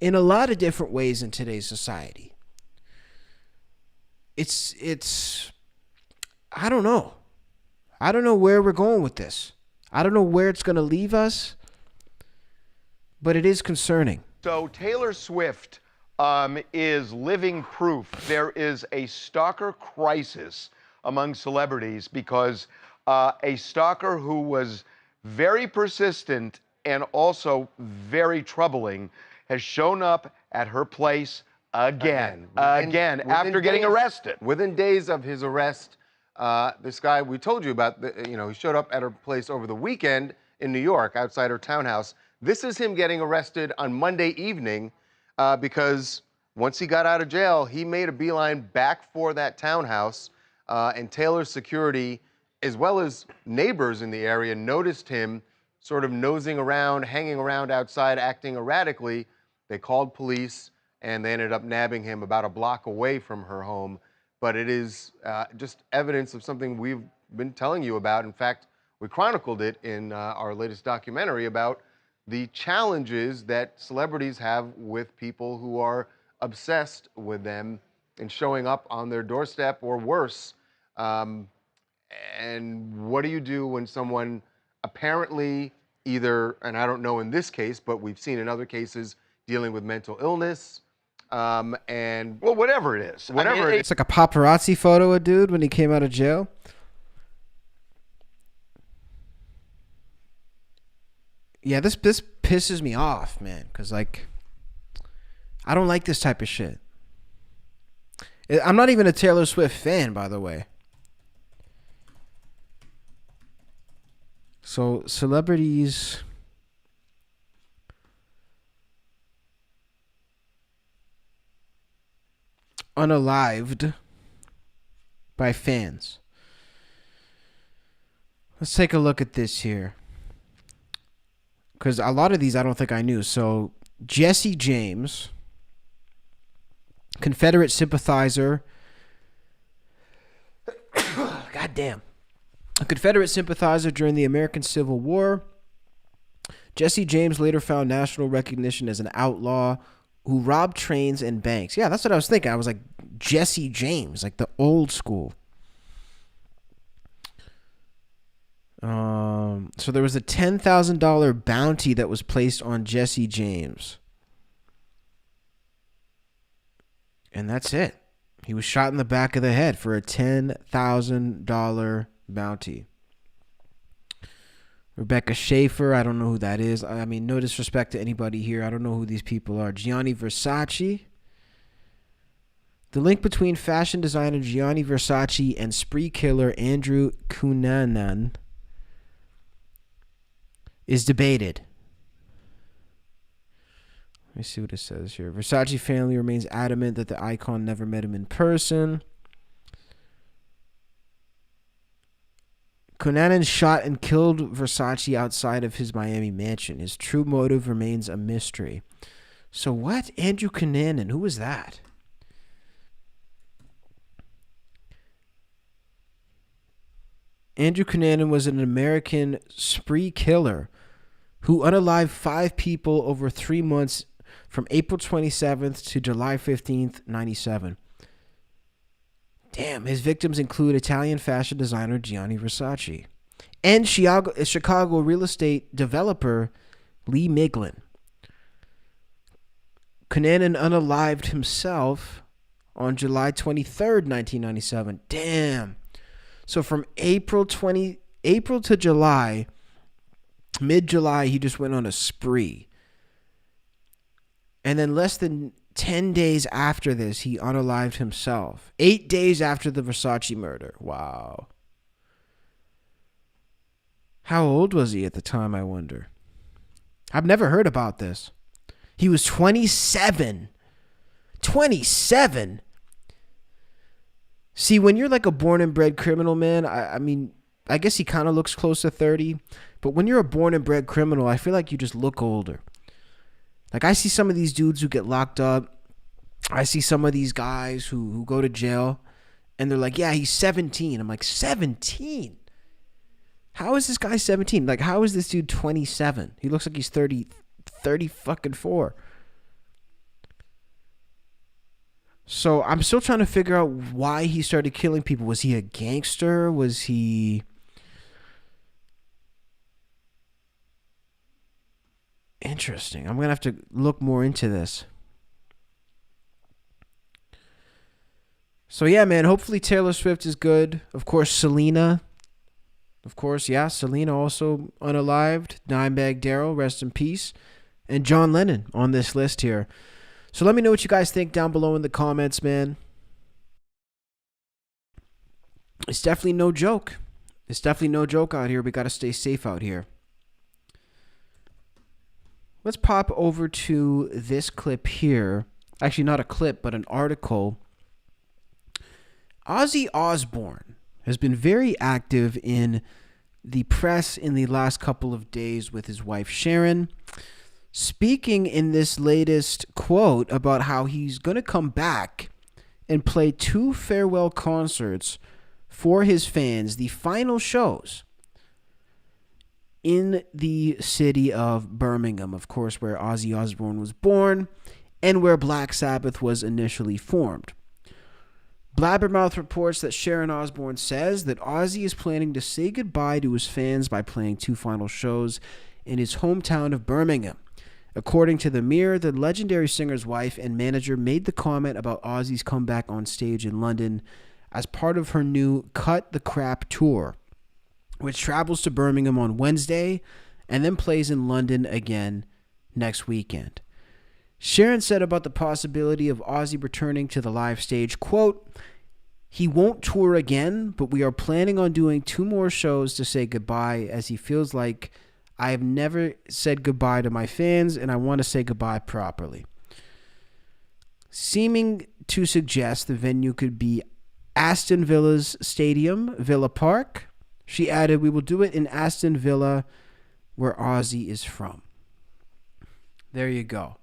in a lot of different ways in today's society. It's I don't know. I don't know where we're going with this. I don't know where it's going to leave us, but it is concerning. So Taylor Swift is living proof there is a stalker crisis among celebrities, because a stalker who was very persistent and also very troubling has shown up at her place again after getting arrested. Within days of his arrest, this guy we told you about, he showed up at her place over the weekend in New York outside her townhouse. This is him getting arrested on Monday evening because once he got out of jail, he made a beeline back for that townhouse, and Taylor's security, as well as neighbors in the area, noticed him sort of nosing around, hanging around outside, acting erratically. They called police, and they ended up nabbing him about a block away from her home. But it is just evidence of something we've been telling you about. In fact, we chronicled it in our latest documentary about the challenges that celebrities have with people who are obsessed with them and showing up on their doorstep or worse. And what do you do when someone apparently either, and I don't know in this case, but we've seen in other cases, dealing with mental illness, and well, whatever it is, It's like a paparazzi photo of dude when he came out of jail. Yeah, this pisses me off, man, because like I don't like this type of shit. I'm not even a Taylor Swift fan, by the way. So celebrities, unalived by fans. Let's take a look at this here, because a lot of these I don't think I knew. So Jesse James, Confederate sympathizer. God damn. A Confederate sympathizer during the American Civil War. Jesse James later found national recognition as an outlaw who robbed trains and banks. Yeah, that's what I was thinking. I was like, Jesse James, like the old school. So there was a $10,000 bounty that was placed on Jesse James. And that's it. He was shot in the back of the head for a $10,000 bounty. Rebecca Schaefer, I don't know who that is. I mean, no disrespect to anybody here. I don't know who these people are. Gianni Versace. The link between fashion designer Gianni Versace and spree killer Andrew Cunanan is debated. Let me see what it says here. Versace family remains adamant that the icon never met him in person. Cunanan shot and killed Versace outside of his Miami mansion. His true motive remains a mystery. So what? Andrew Cunanan, who was that? Andrew Cunanan was an American spree killer who unalived 5 people over 3 months from April 27th to July 15th, 97. Damn, his victims include Italian fashion designer Gianni Versace and Chicago real estate developer Lee Miglin. Cunanan unalived himself on July 23rd, 1997. Damn. So from April to July, mid-July, he just went on a spree. And then less than 10 days after this, he unalived himself. 8 days after the Versace murder. Wow. How old was he at the time, I wonder? I've never heard about this. He was 27. 27? See, when you're like a born and bred criminal, man, I mean, I guess he kind of looks close to 30. But when you're a born and bred criminal, I feel like you just look older. Like, I see some of these dudes who get locked up. I see some of these guys who go to jail. And they're like, yeah, he's 17. I'm like, 17? How is this guy 17? Like, how is this dude 27? He looks like he's 30 fucking 4. So I'm still trying to figure out why he started killing people. Was he a gangster? Was he... Interesting. I'm going to have to look more into this. So yeah, man, hopefully Taylor Swift is good. Of course, Selena. Of course, yeah, Selena also unalived. Dimebag Darrell, rest in peace. And John Lennon on this list here. So let me know what you guys think down below in the comments, man. It's definitely no joke. It's definitely no joke out here. We got to stay safe out here. Let's pop over to this clip here. Actually, not a clip, but an article. Ozzy Osbourne has been very active in the press in the last couple of days with his wife, Sharon, speaking in this latest quote about how he's going to come back and play 2 farewell concerts for his fans, the final shows in the city of Birmingham, of course, where Ozzy Osbourne was born and where Black Sabbath was initially formed. Blabbermouth reports that Sharon Osbourne says that Ozzy is planning to say goodbye to his fans by playing 2 final shows in his hometown of Birmingham. According to The Mirror, the legendary singer's wife and manager made the comment about Ozzy's comeback on stage in London as part of her new Cut the Crap tour, which travels to Birmingham on Wednesday and then plays in London again next weekend. Sharon said about the possibility of Ozzy returning to the live stage, quote, "He won't tour again, but we are planning on doing 2 more shows to say goodbye, as he feels like I have never said goodbye to my fans and I want to say goodbye properly." Seeming to suggest the venue could be Aston Villa's stadium, Villa Park. She added, "We will do it in Aston Villa, where Ozzy is from." There you go.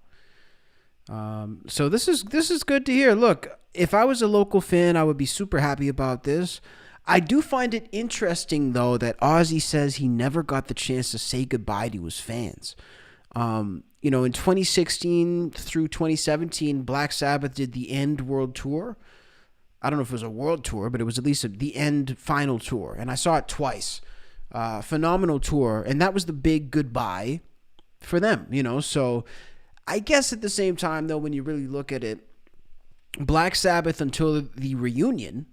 So this is good to hear. Look, if I was a local fan, I would be super happy about this. I do find it interesting, though, that Ozzy says he never got the chance to say goodbye to his fans. In 2016 through 2017, Black Sabbath did the End World Tour. I don't know if it was a world tour, but it was at least the End final tour. And I saw it twice. Phenomenal tour. And that was the big goodbye for them, So I guess at the same time, though, when you really look at it, Black Sabbath until the reunion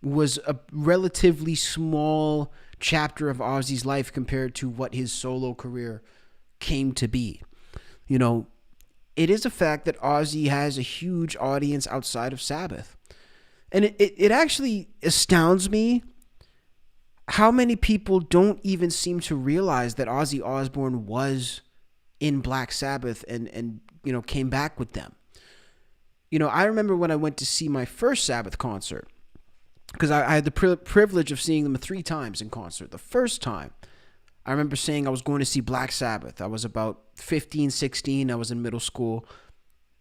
was a relatively small chapter of Ozzy's life compared to what his solo career came to be. It is a fact that Ozzy has a huge audience outside of Sabbath. And it actually astounds me how many people don't even seem to realize that Ozzy Osbourne was in Black Sabbath and came back with them. I remember when I went to see my first Sabbath concert, because I had the privilege of seeing them 3 times in concert. The first time, I remember saying I was going to see Black Sabbath. I was about 15, 16. I was in middle school.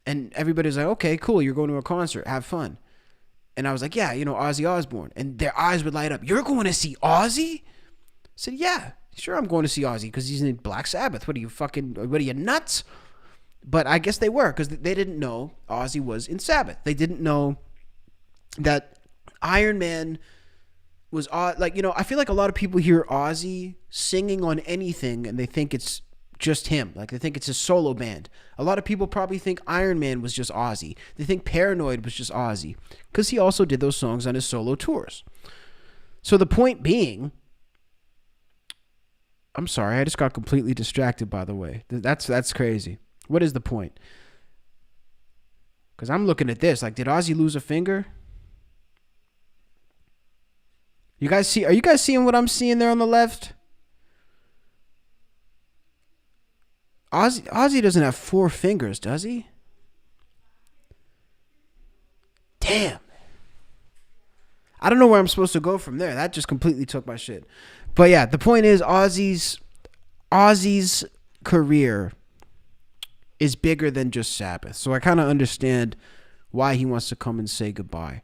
And everybody was like, okay, cool, you're going to a concert. Have fun. And I was like, yeah, Ozzy Osbourne. And their eyes would light up. You're going to see Ozzy? I said, yeah, sure, I'm going to see Ozzy because he's in Black Sabbath. What are you nuts? But I guess they were, because they didn't know Ozzy was in Sabbath. They didn't know that Iron Man was, I feel like a lot of people hear Ozzy singing on anything and they think it's just him. Like, they think it's his solo band. A lot of people probably think Iron Man was just Ozzy. They think Paranoid was just Ozzy, because he also did those songs on his solo tours. So the point being, I'm sorry, I just got completely distracted, by the way. That's crazy. What is the point? Because I'm looking at this. Like, did Ozzy lose a finger? Are you guys seeing what I'm seeing there on the left? Ozzy doesn't have 4 fingers, does he? Damn. I don't know where I'm supposed to go from there. That just completely took my shit. But yeah, the point is Ozzy's career is bigger than just Sabbath. So I kind of understand why he wants to come and say goodbye.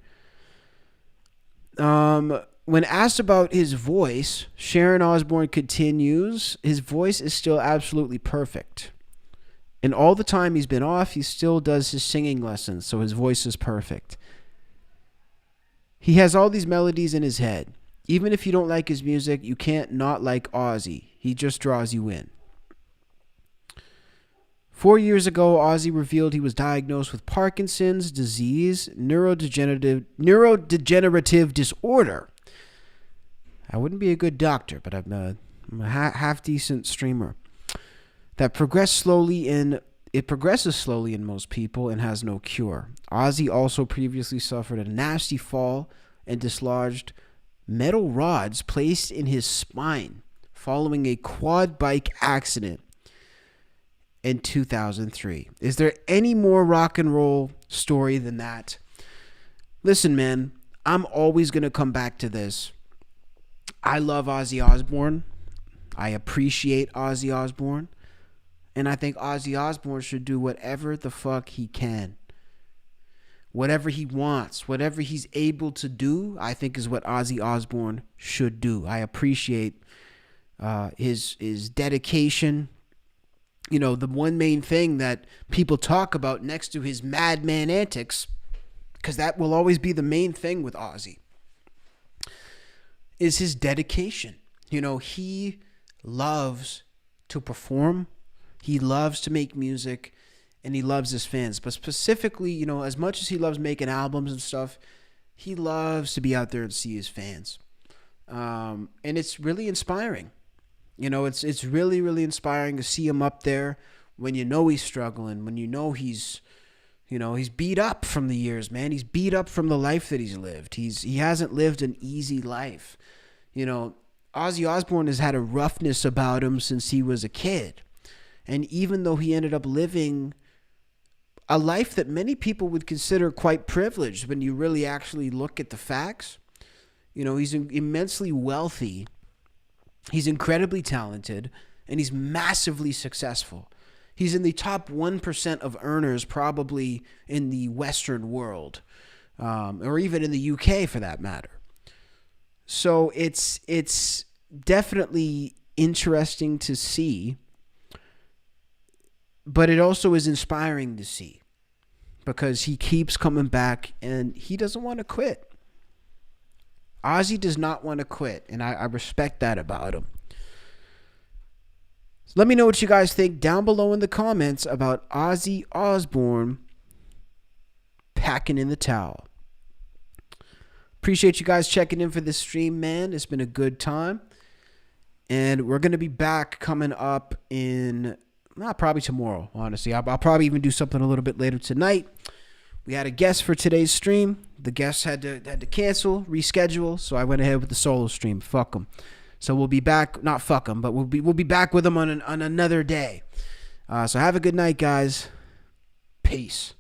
When asked about his voice, Sharon Osbourne continues, his voice is still absolutely perfect. And all the time he's been off, he still does his singing lessons, so his voice is perfect. He has all these melodies in his head. Even if you don't like his music, you can't not like Ozzy. He just draws you in. 4 years ago, Ozzy revealed he was diagnosed with Parkinson's disease, neurodegenerative disorder. I wouldn't be a good doctor, but I'm a half-decent streamer. That progresses slowly in most people and has no cure. Ozzy also previously suffered a nasty fall and dislodged metal rods placed in his spine following a quad bike accident in 2003. Is there any more rock and roll story than that? Listen, man, I'm always going to come back to this. I love Ozzy Osbourne. I appreciate Ozzy Osbourne. And I think Ozzy Osbourne should do whatever the fuck he can. Whatever he wants, whatever he's able to do, I think is what Ozzy Osbourne should do. I appreciate his dedication. The one main thing that people talk about next to his madman antics, because that will always be the main thing with Ozzy, is his dedication. He loves to perform. He loves to make music, and he loves his fans. But specifically, as much as he loves making albums and stuff, he loves to be out there and see his fans. And it's really inspiring. It's really, really inspiring to see him up there when he's struggling, when he's beat up from the years, man. He's beat up from the life that he's lived. He hasn't lived an easy life. Ozzy Osbourne has had a roughness about him since he was a kid. And even though he ended up living a life that many people would consider quite privileged when you really actually look at the facts. You know, he's immensely wealthy. He's incredibly talented, and he's massively successful. He's in the top 1% of earners probably in the Western world, or even in the UK for that matter. So it's definitely interesting to see, but it also is inspiring to see because he keeps coming back and he doesn't want to quit. Ozzy does not want to quit, and I respect that about him. So let me know what you guys think down below in the comments about Ozzy Osbourne packing in the towel. Appreciate you guys checking in for this stream, man. It's been a good time. And we're going to be back coming up in, probably tomorrow, honestly. I'll probably even do something a little bit later tonight. We had a guest for today's stream. The guest had to cancel, reschedule, so I went ahead with the solo stream. Fuck them. So we'll be back, not fuck them, but we'll be back with them on another day. So have a good night, guys. Peace.